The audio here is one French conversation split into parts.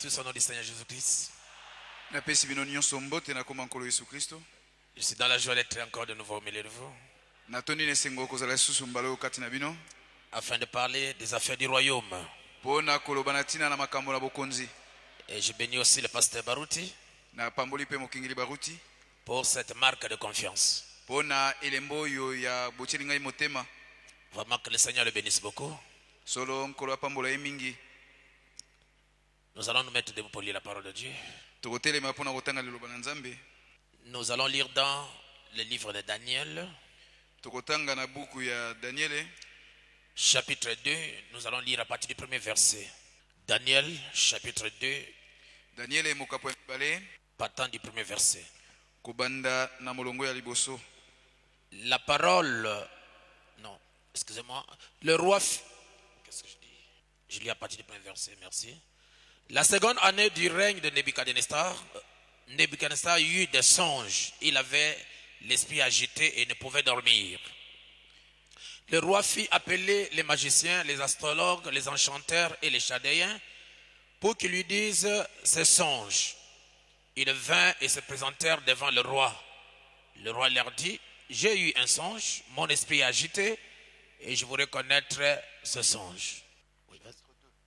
tous au nom du Seigneur Jésus-Christ. Je Je suis dans la joie d'être encore de nouveau au milieu de vous, afin de parler des affaires du royaume. Et je bénis aussi le pasteur Baruti pour cette marque de confiance. Vraiment que le Seigneur le bénisse beaucoup. Nous allons nous mettre debout pour lire la parole de Dieu. Nous allons lire dans le livre de Daniel, chapitre 2. Nous allons lire à partir du premier verset. Daniel, chapitre 2, partant du premier verset. La parole, non, excusez-moi, le roi, qu'est-ce que je dis? Je lis à partir du premier verset, merci. La seconde année du règne de Nebuchadnezzar, Nebuchadnezzar eut des songes. Il avait l'esprit agité et ne pouvait dormir. Le roi fit appeler les magiciens, les astrologues, les enchanteurs et les chaldéens pour qu'ils lui disent ses songes. Ils vinrent et se présentèrent devant le roi. Le roi leur dit: j'ai eu un songe, mon esprit est agité et je voudrais connaître ce songe. Oui,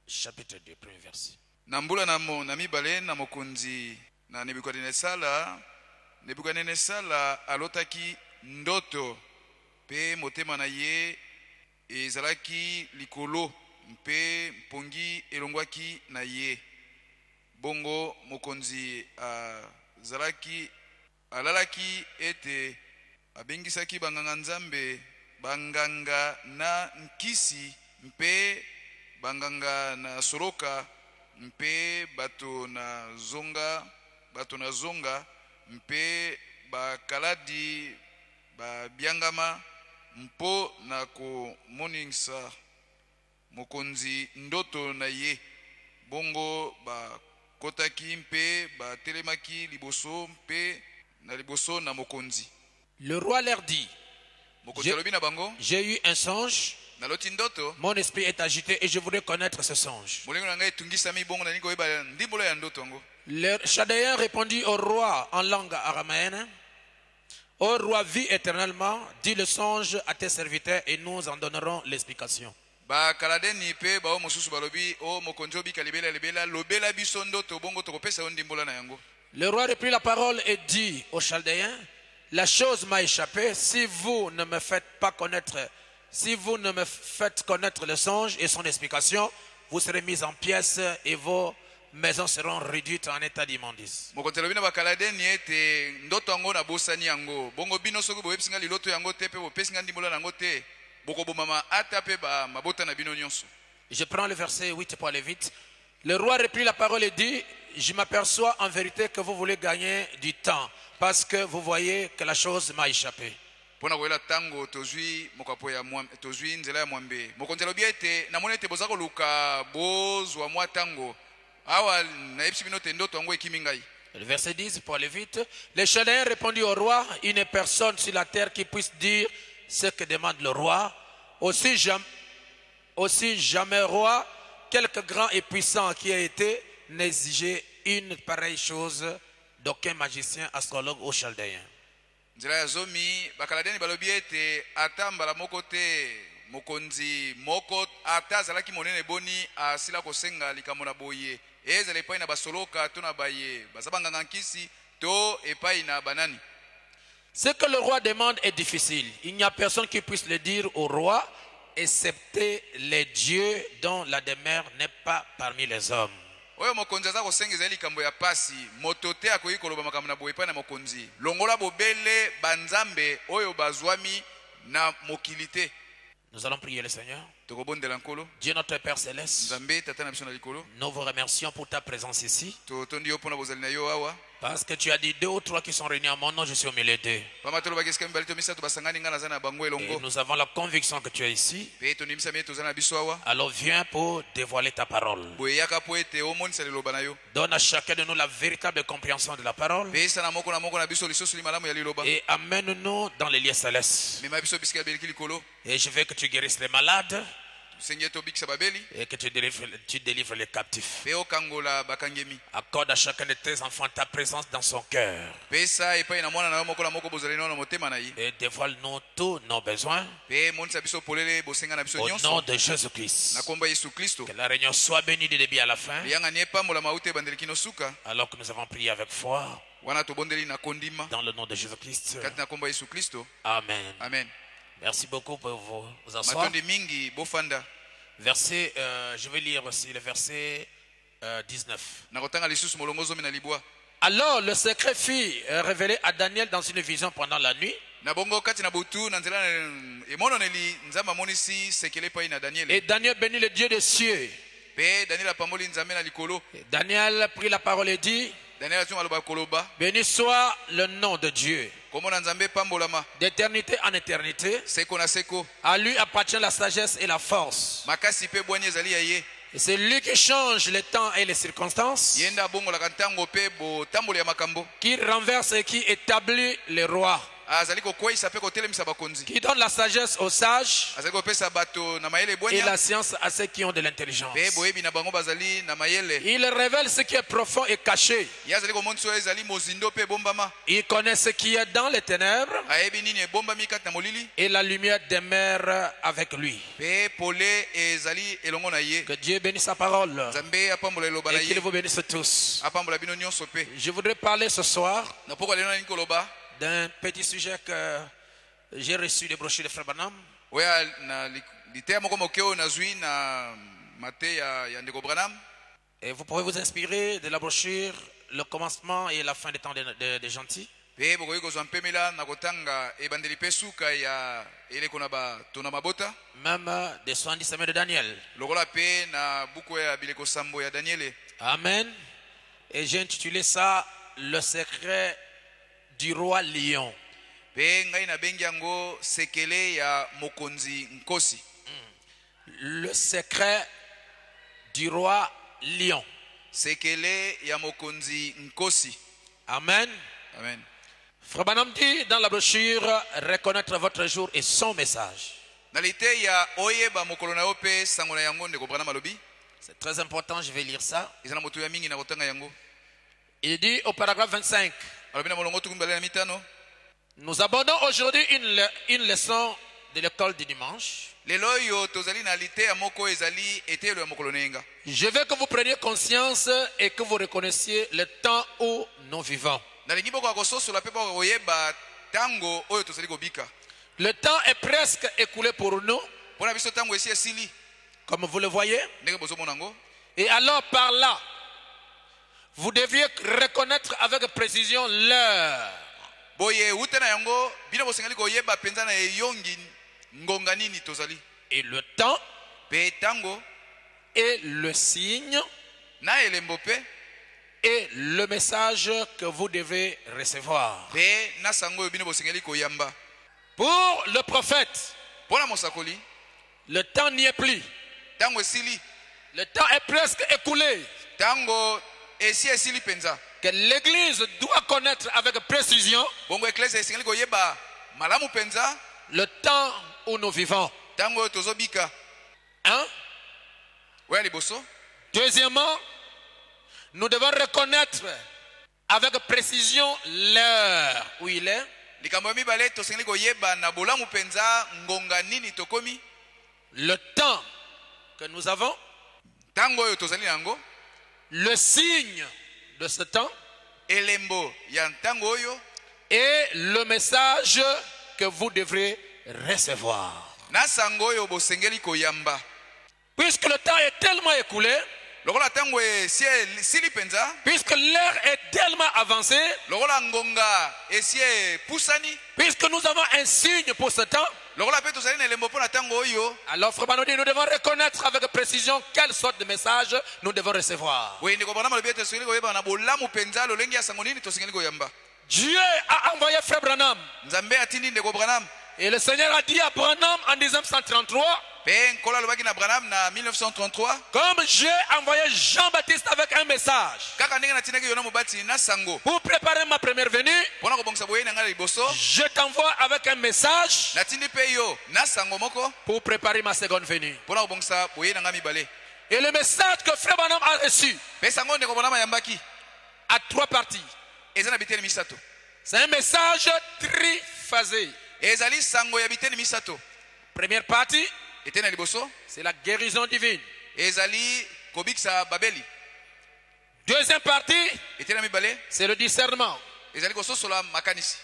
chapitre 2, premier verset. Nambula na mibale na mokonzi na Nebukadnesala alotaki ndoto pe motema na ye ezalaki likolo mpe pongi elongwaki na ye. Bongo mokonzi alalaki ete abengisaki banganga nzambe, banganga na nkisi mpe banganga na soroka mpe bato na zonga mpe bakaladi babiangama mpo na komonisa mokonzi ndoto na ye. Bongo bakotaki mpe batelemaki liboso mpe na liboso na mokonzi. Le roi leur dit: j'ai eu un songe, mon esprit est agité et je voudrais connaître ce songe. Le chaldéen répondit au roi en langue araméenne: ô roi, vis éternellement, dis le songe à tes serviteurs et nous en donnerons l'explication. Le roi reprit la parole et dit aux chaldéens: la chose m'a échappé. Si vous ne me faites connaître le songe et son explication, vous serez mis en pièces et vos maisons seront réduites en état d'immondice. Je prends le verset 8 pour aller vite. Le roi reprit la parole et dit: je m'aperçois en vérité que vous voulez gagner du temps, parce que vous voyez que la chose m'a échappé. Le verset 10 pour aller vite. Les chaldéens répondit au roi: il n'est personne sur la terre qui puisse dire ce que demande le roi. Aussi jamais roi, quelque grand et puissant qui a été, n'exigeait une pareille chose d'aucun magicien, astrologue ou chaldéen. Ce que le roi demande est difficile. Il n'y a personne qui puisse le dire au roi, excepté les dieux dont la demeure n'est pas parmi les hommes. Oyo mokonzi aza kosengeza likambo ya pasi moto te akoki koloba makambo na boye pa na mokonzi longola bobele banzambe oyo bazwami na mokilité. Nous allons prier le Seigneur. Dieu notre Père Céleste, nous vous remercions pour ta présence ici. Parce que tu as dit 2 ou 3 qui sont réunis en mon nom, je suis au milieu d'eux. Et nous avons la conviction que tu es ici. Alors viens pour dévoiler ta parole. Donne à chacun de nous la véritable compréhension de la parole. Et amène-nous dans les lieux célestes. Et je veux que tu guérisses les malades. Seigneur tobikisa babeli et que tu délivres les captifs. pe okangola bakangemi. Accorde à chacun de tes enfants ta présence dans son cœur. Pesa epai na mwana na yo moko na moko bozali na motema na ye. Et dévoile-nous tous nos besoins. Pe monisa biso polele bosenga na biso Au nyonso. nom de Jésus-Christ. Na komba Yesu Kristo. Que la réunion soit bénie du début à la fin. Liyanga ni epambola maute bandeli kino suka. Alors que nous avons prié avec foi. Wana tobondeli na kondima. Dans le nom de Jésus-Christ. Kati na komba Yesu Kristo. Amen. Amen. Merci beaucoup pour vous asseoir. Matondi mingi bofanda. Verset, je vais lire aussi le verset 19. Na kotanga lisusu molongozo mina libwa. Alors le secret fut révélé à Daniel dans une vision pendant la nuit. Na bongo kati na butu na nzela emononeli nzamba monisi sekele pai na Daniel. Et Daniel bénit le Dieu des cieux. Pe Daniel apamboli nzambe na likolo. Et Daniel prit la parole et dit, Daniel atuma loba koloba. béni soit le nom de Dieu. Komona nzambe pambolama. D'éternité en éternité. Seko na seko. À lui appartient la sagesse et la force. Makasi pe bwanye ezali ya ye. Et c'est lui qui change les temps et les circonstances. Yenda bongo la kantango pe bo tamboli ya makambo. Qui renverse et qui établit les rois. Azali ko kwisa pe ko telemisa bakonzi. Qui donne la sagesse aux sages. Azali ko pesa bato na mayele Et bwanya. la science à ceux qui ont de l'intelligence. Pe boyebi na bango bazali na mayele. Il révèle ce qui est profond et caché. Yazali ko monso ezali mozindo pe bombama. Il connaît ce qui est dans les ténèbres. Ayebi nini bombami kat na molili. Et la lumière demeure avec lui. Pe pole ezali elongo na ye. Que Dieu bénisse sa parole. Nzambe apambola loba na Et qu'il ye. vous bénisse tous. Apambola bino nyonso pe. Je voudrais parler ce soir Na poko leno na nikoloba. d'un petit sujet que j'ai reçu des brochures de Frère Branham. Oya na litea moko mokeo na zui na mate ya ndeko Branham. Et vous pouvez vous inspirer de la brochure Le commencement et la fin des temps des gentils. Pe bokoyi kozwa mpemela na kotanga ebandeli pe suka ya eleko na bato na mabota. Même des 70 semaines de Daniel. Lokola pe na buku ya bileko sambo ya Daniele. Amen. Et j'ai intitulé ça Le secret du roi lion. Pe ngai na bengi yango sekele ya mokonzi nkosi. Le secret du roi lion. Sekele ya mokonzi nkosi. Amen. Amen. Frère Branham dit dans la brochure reconnaître votre jour et son message. Na lite ya oyeba mokolo na yo pe sango na yango ndeko Branham alobi. C'est très important, je vais lire ça. Ezana moto ya mingi na kotanga yango. Il dit au paragraphe 25. Alobi na molongo tukumbala na mitano. Nous abordons aujourd'hui une leçon de l'école du dimanche. Lelo yo tozali na lite ya moko ezali etelo ya mokolo nenga. Je veux que vous preniez conscience et que vous reconnaissiez le temps où nous vivons. Na lingi boko akososola pe boko oyeba tango oyo tozali kobika. Le temps est presque écoulé pour nous, Pona biso tango esi esili. comme vous le voyez. Ndenge bozo monango. Et alors par là, vous deviez reconnaître avec précision l'heure. Boye ute na yango bino bosengali koyeba penza na eyongi ngonga nini tozali. Et le temps Pe tango et le signe na elembo pe et le message que vous devez recevoir. pe na sango oyo bino bosengali koyamba. Pour le prophète, Pona mosakoli le temps n'y est plus. tango esili. Le temps est presque écoulé. Tango esi esili penza. Que l'église doit connaître avec précision Bongo eklese esengali koyeba malamu penza le temps où nous vivons. tango oyo tozobika. Hein? Oya liboso. Deuxièmement, nous devons reconnaître avec précision l'heure où il est. Likambo ya mibale tosengali koyeba na bolamu penza ngonga nini tokomi. Le temps que nous avons, Tango oyo tozali nango. le signe de ce temps Elembo ya tango oyo. et le message que vous devrez recevoir. Na sango oyo bosengeli koyamba. Puisque le temps est tellement écoulé, Lokola tango esili penza. puisque l'heure est tellement avancée, Lokola ngonga esi pusani. puisque nous avons un signe pour ce temps, Lokola pe tozali na elembo pona tango oyo. alors Frère Branham dit, nous devons reconnaître avec précision quelle sorte de message nous devons recevoir. Wende ko bana malobi tosengeli koyeba na bolamu penza lolenge ya sango nini tosengeli koyamba. Dieu a envoyé Frère Branham. Nzambe atindi ndeko Branham. Et le Seigneur a dit à Branham en 1933, Pe nkola lobaki na Branham na 1933. Comme j'ai envoyé Jean-Baptiste avec un message Kaka ndenge natinaki yona mobati na sango. pour préparer ma première venue, Pona kobongisa boye na ngala liboso. je t'envoie avec un message Natindi pe yo na sango moko. pour préparer ma seconde venue. Pona kobongisa boye na ngami bale. Et le message que Frère Branham a reçu Pe sango ndeko Branham yambaki. a 3 parties. Ezana biteni misato. C'est un message triphasé. Ezali sango ya biteni misato. Première partie, Etena liboso. c'est la guérison divine. Ezali kobikisa babeli. Deuxième partie, Etena mibale. c'est le discernement. Ezali kososola makanisi.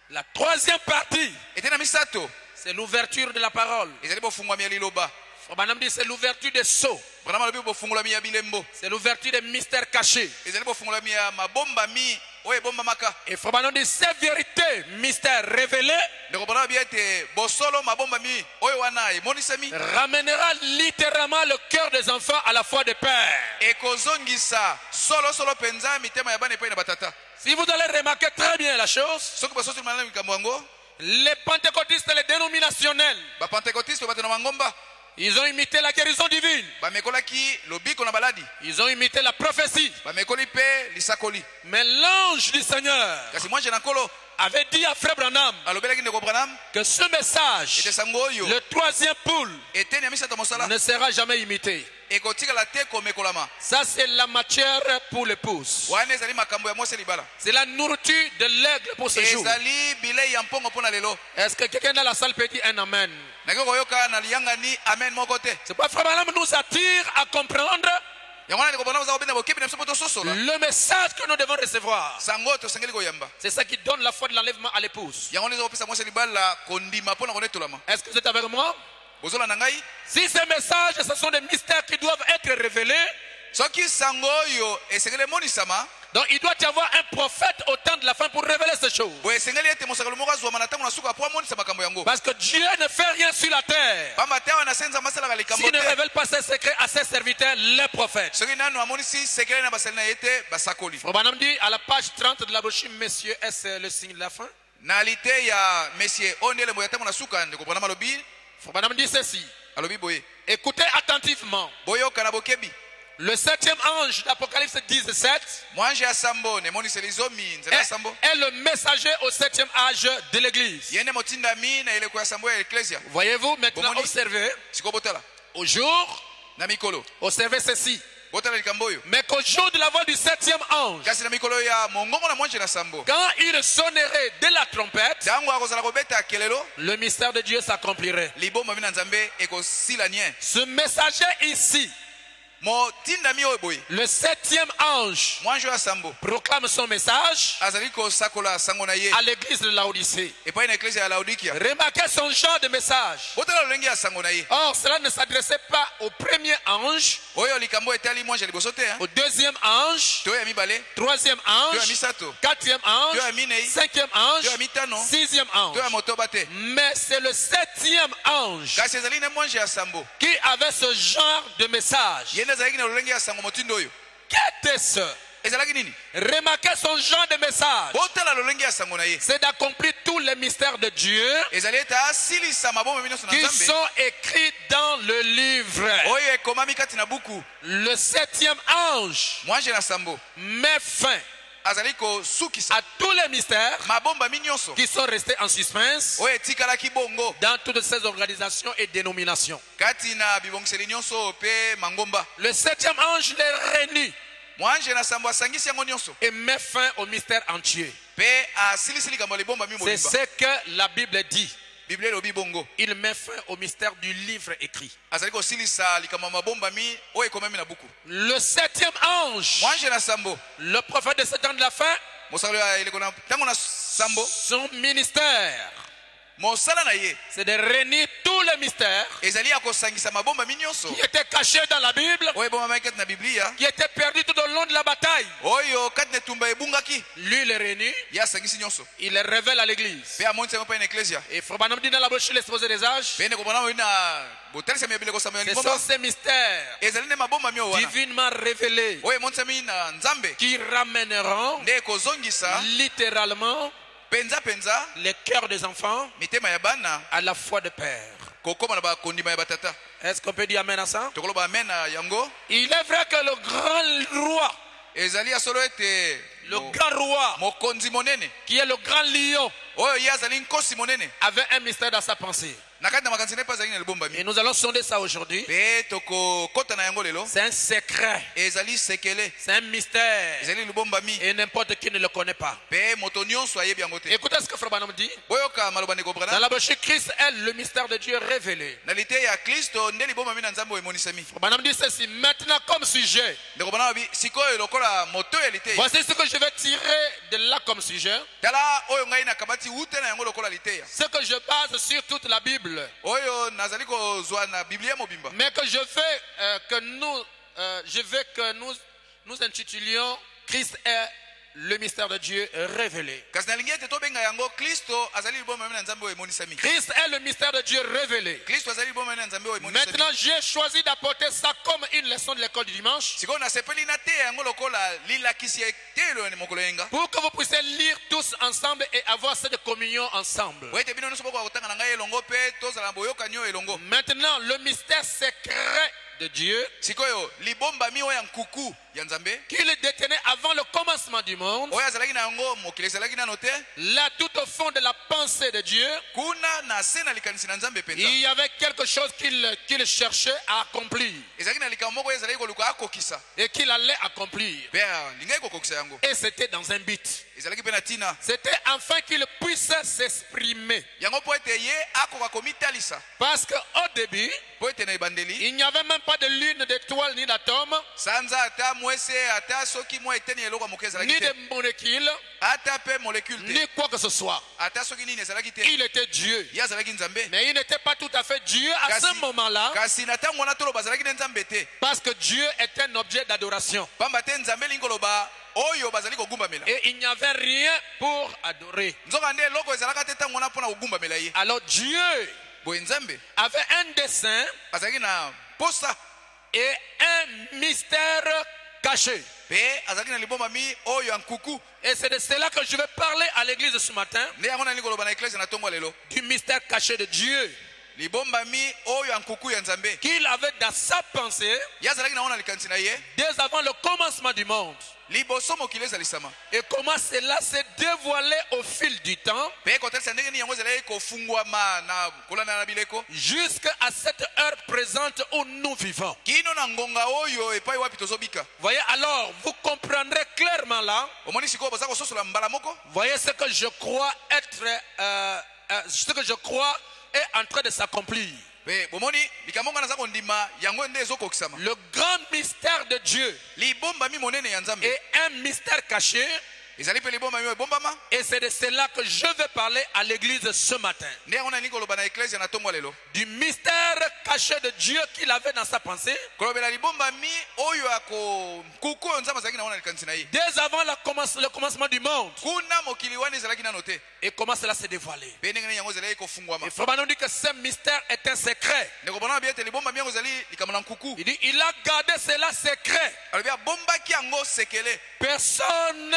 La troisième partie, Etena misato. c'est l'ouverture de la parole. Ezali bofungwami ya liloba. Frère Branham dit c'est l'ouverture des sceaux. Branham alobi bofungolami ya bilembo. C'est l'ouverture des mystères cachés. Ezali bofungolami ya mabomba mi oye bomba maka. Et Frère Branham dit ces vérités, mystères révélés, Ndeko Branham biete bosolo mabomba mi oye wana emonisemi. ramènera littéralement le cœur des enfants à la foi des pères. Ekozongisa solo penza mitema ya bana epai na batata. Si vous allez remarquer très bien la chose, Soki basosi malala mikambo yango, les pentecôtistes et les dénominationnels, ba pentecôtiste bato na mangomba, ils ont imité la guérison divine. ba mekolaki lobiko na baladi, Ils ont imité la prophétie. ba mekoli pe lisakoli. Mais l'ange du Seigneur Kasi mwanje na nkolo avait dit à Frère Branham alobelaki ndeko Branham que ce message, ete sango oyo le troisième poule, eteni ya misato mosala ne sera jamais imité. ekotikala te komekolama. Ça, c'est la matière pour l'épouse. Wana ezali makambo ya mwasi libala. C'est la nourriture de l'aigle pour ce jour. Ezali bilei ya mpongo mpona lelo. Est-ce que quelqu'un dans la salle peut dire un amen? Naki koyoka na liyangani amen moko te. C'est pourquoi Frère Branham nous attire à comprendre Yango wana ndeko Branham za kobenda bokebi na biso poto sosola. le message que nous devons recevoir. Sango tosengeli koyamba. C'est ça qui donne la foi de l'enlèvement à l'épouse. Yango neza kopesa mwasi libala kondima mpona konetolama. Est-ce que vous êtes avec moi? Bozola na ngai. Si ces messages, ce sont des mystères qui doivent être révélés, Soki sango oyo esengeli monisama. donc il doit y avoir un prophète au temps de la fin pour révéler ces choses. Bo esengeli ete mosakalo moko azwama na ntango na suka po amonisa makambo yango. Parce que Dieu ne fait rien sur la terre Pamba te awa na senza masala likambo s'il ne te. révèle pas ses secrets à ses serviteurs, les prophètes. Soki nanu amonisi sekele na basali na yete basakoli. Frère Branham dit à la page 30 de la brochure, messieurs, est-ce le signe de la fin? Na lite ya monsieur ondele mo ya ntango na suka ndeko Branham alobi. Frère Branham dit ceci. Alobi boye. Écoutez attentivement. Boyoka na bokebi. Le 7e ange d'Apocalypse 17 Mwanje ya sambo ne monisi lizomi nzela ya sambo. est le messager au 7e âge de l'église. Yene motinda mi na ile kwa sambo ya ecclesia. Voyez-vous maintenant, Bomoni. observez. Siko botala. Au jour, Na mikolo. observez ceci. Botala likambo yo. Mais qu'au jour de la voix du 7e ange, Kasi na mikolo ya mongongo na mwanje na sambo. quand il sonnerait de la trompette, Tango akozala kobeta kelelo. le mystère de Dieu s'accomplirait. Libomba mina nzambe ekosila nien. Ce messager ici, Motinda mi oyo boye. le 7e ange, Mwanje ya sambo. proclame son message Azali kosakola sango na ye. à l'église de Laodicée. Epai na ecclesia ya Laodikia. Remarquez son genre de message. Botala lolenge ya sango na ye. Or, cela ne s'adressait pas au premier ange, Oyo likambo etali mwanje liboso te. au deuxième ange, To ya mibale. troisième To ya ange, misato. quatrième To ya ange, minei. cinquième ange, To ya mitano. sixième ange. To ya motoba te. Mais c'est le 7e ange Kasi ezali na mwanje ya sambo. qui avait ce genre de message. Yenda ezalaki na lolenge ya sango motindo oyo. Qu'était-ce? Ezalaki nini? Remarquez son genre de message. Botala lolenge ya sango na ye. C'est d'accomplir tous les mystères de Dieu Ezali ete asilisa mabombe mino na qui Nzambe. sont écrits dans le livre. Oyo ekomami kati na buku. Le 7e ange Mwanje na sambo. met fin Azali kosukisa à tous les mystères mabomba mi nyonso. qui sont restés en suspens Oyo etikalaki bongo. dans toutes ces organisations et dénominations. Kati na bibongiseli nyonso pe mangomba. Le 7e ange les réunit Mwanje na sambo asangisi yango nyonso. et met fin au mystère entier. Pe asilisi likambo libomba mi C'est molimba. ce que la Bible dit. Bible elobi bongo. Il met fin au mystère du livre écrit. Azali kosilisa likambo mabomba mi oyo ekomami na buku. Le 7e ange, Mwanje na sambo. le prophète de ce temps de la fin, Mosala ya eleko na tango na sambo. son ministère, Mosala na ye. c'est de réunir tous les mystères Ezali ya kosangisa mabomba mi nyonso. qui étaient cachés dans la Bible, Oyo bomba kati na Biblia. qui étaient perdus tout au long de la bataille. Oyo kati na tumba ebungaki. Lui les réunit, Ya sangisi nyonso. il les révèle à l'église. Pe amonisa yango pa na ecclesia. Et Frère Branham dit dans la brochure l'exposé des âges, Pe ne komona oyo na botalisa mi bileko sama ce libomba. sont ces mystères Ezali ne mabomba mi wana. divinement révélés Oyo emonisa mi na Nzambe. qui ramèneront Nde kozongisa littéralement penza les cœurs des enfants mitema ya bana à la foi de père. kokoma na bakondima ya batata. Est-ce qu'on peut dire amen à ça? Tokoloba amen na yango. Il est vrai que le grand roi, Ezali asolo ete le grand roi, mokonzi monene qui est le grand lion, oyo ye azali nkosi monene avait un mystère dans sa pensée. na kati na makanisi na ye mpe azali na libombami. Et nous allons sonder ça aujourd'hui. Pe tokokota na yango lelo. C'est un secret, Ezali sekele. c'est un mystère. Ezali libombami. Et n'importe qui ne le connaît pas. Pe moto nyonso ayebi yango te. Écoutez ce que Frère Branham dit. Boyoka maloba ndeko Dans Branham. la bouche, Christ est le mystère de Dieu révélé. Na lite ya Kristo nde libombami na Nzambe emonisami. Frère Branham dit ceci. Maintenant, comme sujet, Ndeko Branham abi sikoyo lokola moto ya lite. voici ce que je vais tirer de là comme sujet. Tala oyo ngai na kabati ute na yango lokola lite. Ce que je base sur toute la Bible. Oyo nazali kozwa na Biblia mobimba. Mais que je veux que nous intitulions Christ est le mystère de Dieu révélé. Kasi nalingi ete tobenga yango Kristo azali libombami na Nzambe oyo emonisami. Christ est le mystère de Dieu révélé. Kristo azali libombami na Nzambe oyo emonisami. Maintenant, j'ai choisi d'apporter ça comme une leçon de l'école du dimanche Sikoyo nasepeli na te yango lokola lilakisi etelo ni mokolo yenga. pour que vous puissiez lire tous ensemble et avoir cette communion ensemble. Oyo ete bino nyonso boko kotanga na ngai elongo pe tozala na boyokani oyo elongo. Maintenant, le mystère secret de Dieu Sikoyo libombami oyo ya nkuku ya Nzambe qu'il détenait avant le commencement du monde, oyo azalaki na yango mokili ezalaki nano te là tout au fond de la pensée de Dieu, kuna na se na likanisi na Nzambe il penza y avait quelque chose qu'il cherchait à accomplir ezalaki na likambo moko oyo ezalaki koluka akokisa et qu'il allait accomplir. pe lingai kokokisa yango Et c'était dans un but. ezalaki mpe na ntina C'était afin qu'il puisse s'exprimer. yango mpo ete ye akoka komitalisa Parce qu'au début, mpo ete na ebandeli il n'y avait même pas de lune, d'étoile, ni d'atome, sanza ata mwese ata soki mwa eteni eloko ya moke ezalaki ni de te molécules, ata mpe molecule te ni quoi que ce soit. ata soki nini ezalaki te Il était Dieu. ye azalaki Nzambe Mais il n'était pas tout à fait Dieu à ce moment-là, kasi na ntango wana toloba azalaki ne Nzambe te parce que Dieu est un objet d'adoration. pamba te Nzambe elingi koloba oyo bazali kogumbamela Et il n'y avait rien pour adorer. nzoka nde eloko ezalaka te ntango wana mpona kogumbamela ye Alors Dieu boye Nzambe avait un dessein azalaki na posa et un mystère caché. pe azalaki na libombami oyo ya nkuku Et c'est de cela que je vais parler à l'église ce matin, nde yango nalingi koloba na eklese na ntongo ya lelo du mystère caché de Dieu libombami oyo ya nkuku ya Nzambe qu'il avait dans sa pensée ye azalaki na ngo na likanisi na ye dès avant le commencement du monde. liboso mokili ezalisama Et comment cela s'est dévoilé au fil du temps pe kotalisa ndenge nini yango ezalaki kofungwama na kolanda na bileko jusqu'à cette heure présente où nous vivons. kino na ngonga oyo epai wapi tozobika Voyez alors, vous comprendrez clairement là, omoni sikoyo baza kososola mbala moko voyez ce que je crois ce que je crois est en train de s'accomplir. pe bomoni likambo nga naza kondima yango nde ezokokisama Le grand mystère de Dieu libombami monene ya Nzambe est un mystère caché. ezali mpe libombami oyo ebombama Et c'est de cela que je vais parler à l'église ce matin. nde yango nalingi koloba na eklese na ntongo ya lelo Du mystère caché de Dieu qu'il avait dans sa pensée. kolobela libombami oyo ya nkuku oyo Nzambe azalaki na ngo na likanisi na ye Dès avant le commencement du monde. kuna mokili wana ezalaki nano te Et comment cela s'est dévoilé. pe ndenge nini yango ezalaki kofungwama Et Frère Branham dit que ce mystère est un secret. ndeko bona bi ete libombami yango ezali likambo na nkuku Il dit, il a gardé cela secret. alobi abombaki yango sekele Personne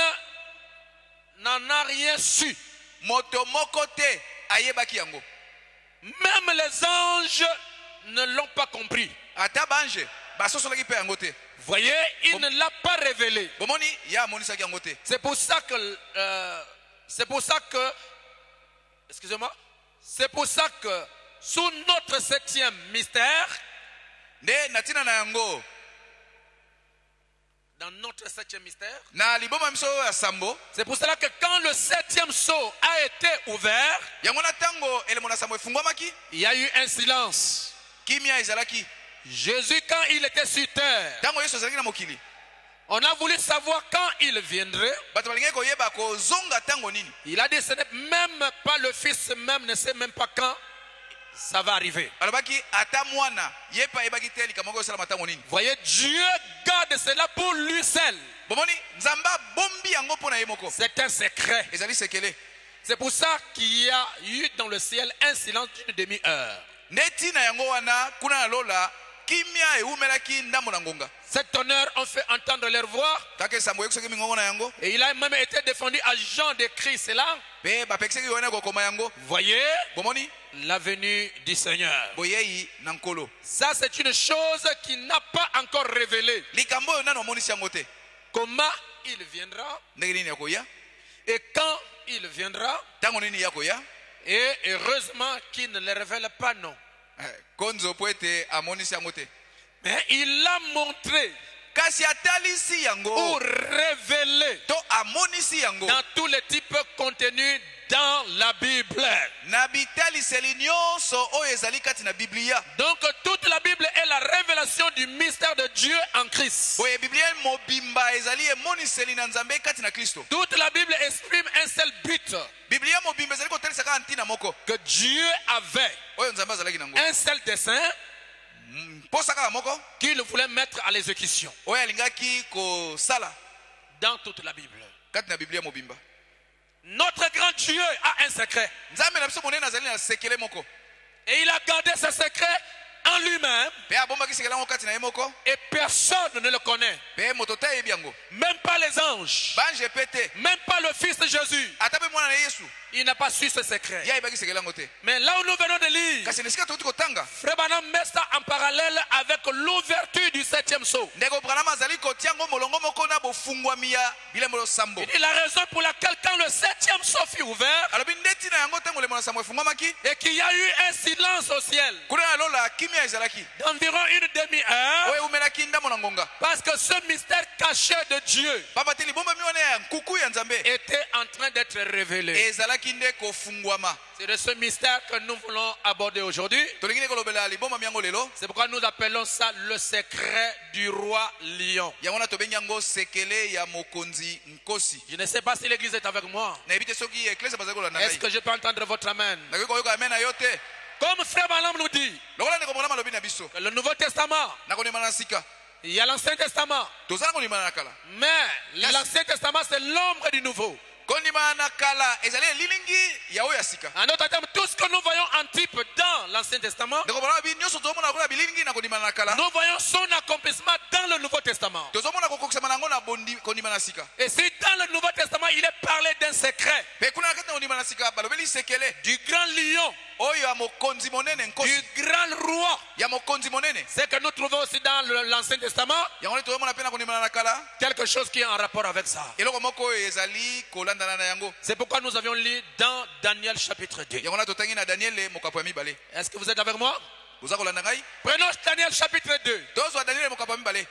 n'en a rien su. moto moko te ayebaki yango Même les anges ne l'ont pas compris. ata bange basosolaki mpe yango te Voyez, il ne l'a pas révélé. bomoni ye amonisaki yango te C'est pour ça que, excusez-moi, c'est pour ça que sous notre 7e mystère, nde na ntina na yango dans notre 7e mystère, na liboma miso oyo ya sambo c'est pour cela que quand le 7e sceau a été ouvert, yango na ntango elemo na sambo efungwamaki il y a eu un silence. kimia ezalaki Jésus, quand il était sur terre, ntango yesu azalaki na mokili on a voulu savoir quand il viendrait. bato balingaki koyeba kozonga ntango nini Il a dit, ce n'est même pas le fils même, ne sait même pas quand ça va arriver. alobaki ata mwana ye mpe ayebaki te likambo moko esalama ntango nini Voyez, Dieu garde cela pour lui seul. bomoni nzambe abombi yango mpo na ye moko C'est un secret. ezali sekele C'est pour ça qu'il y a eu dans le ciel un silence d'une demi-heure. nde ntina yango wana kuna na lola kimia ewumelaki ndambo na ngonga Cet honneur, on fait entendre leur voix. taka esambo eyekisaki mingongo na yango Et il a même été défendu à Jean d'écrire cela. mpe bapekisaki wana kokoma yango Voyez, bomoni la venue du Seigneur. boyei na nkolo. Ça, c'est une chose qui n'a pas encore révélé. Likambo oyo nano omonisi yango te. Comment il viendra Ndenge nini ya koya? et quand il viendra. Ntango nini ya koya? Et heureusement qu'il ne le révèle pas, non. Konzo po ete amonisi yango te. Mais il l'a montré Kasi atalisi yango. ou révélé To amonisi yango. dans tous les types contenus dans la Bible. Na bitaliseli nyonso oyo ezali kati na Biblia. Donc toute la Bible est la révélation du mystère de Dieu en Christ. Boye Biblia mobimba ezali emoniseli na Nzambe kati na Kristo. Toute la Bible exprime un seul but, Biblia mobimba ezali kotelisa kaka ntina moko. que Dieu avait Oyo Nzambe azalaki nango. un seul dessein Posa kaka moko qu'il voulait mettre à l'exécution oyo alingaki kosala dans toute la Bible. kati na Biblia mobimba. Notre grand Dieu a un secret. Nzambe na biso monene azali na sekele moko. Et il a gardé ce secret en lui-même. Pe abombaki sekele yango kati na ye moko. Et personne ne le connaît. Pe moto te ayebi yango. Même pas les anges. Bange pe te. Même pas le Fils de Jésus. Ata pe mwana na Yesu. Il n'a pas su ce secret. Ye ayebaki sekele yango te. Mais là où nous venons de lire, Kasi nesika touti kotanga. Frère Branham met ça en parallèle avec l'ouverture du 7e sceau. Ndeko Branham azali kotia yango molongo moko na bofungwami ya bilembo sambo. Il dit la raison pour laquelle quand le 7e sceau fut ouvert, Alobi ndeti na yango tango lembo na sambo efungwamaki. et qu'il y a eu un silence au ciel Kuna na lola kimia ezalaki. d'environ une demi-heure, Oyo umelaki ndamo na ngonga. parce que ce mystère caché de Dieu Papa te libomba miwana ya nkuku ya Nzambe. était en train d'être révélé. Ezalaki nde kofungwama. C'est de ce mystère que nous voulons aborder aujourd'hui. Tolingi kolobela libomba miango lelo. C'est pourquoi nous appelons ça le secret du roi lion. Yango na tobengi yango sekele ya mokonzi nkosi. Je ne sais pas si l'église est avec moi. Na ebite soki eklese bazali kolanda ngai. Est-ce que je peux entendre votre amen? Nakoki koyoka amen na yo te. Comme Frère Branham nous dit, Lokola ndeko Branham alobi na biso. que le Nouveau Testament, Na kondima na sika. il y a l'Ancien Testament. Tozala kondima na kala. Mais l'Ancien Testament, c'est l'ombre du Nouveau. Kondima na kala ezali lilingi ya oyo ya sika. En d'autres termes, tout ce que nous voyons en type dans l'Ancien Testament, Ndeko Branham bi nyonso tozomona lokola bilingi na kondima na kala. nous voyons son accomplissement dans le Nouveau Testament. Tozomona kokokisama nango na bondi kondima na sika. Et si dans le Nouveau Testament, il est parlé d'un secret, Pe kuna kati na kondima na sika balobeli sekele du grand lion, oyo ya mokonzi monene nkosi. du grand roi, Ya mokonzi monene. c'est que nous trouvons aussi dans l'Ancien Testament Yango ne tozomona pe na kondima na kala. quelque chose qui est en rapport avec ça. Eloko moko oyo ezali kolandana na yango. C'est pourquoi nous avions lu dans Daniel chapitre 2. Yango na totangi na Daniel mokapo ya mibale. Est-ce que vous êtes avec moi? Oza kolanda ngai? Prenons Daniel chapitre 2. Tozwa Daniel mokapo ya mibale.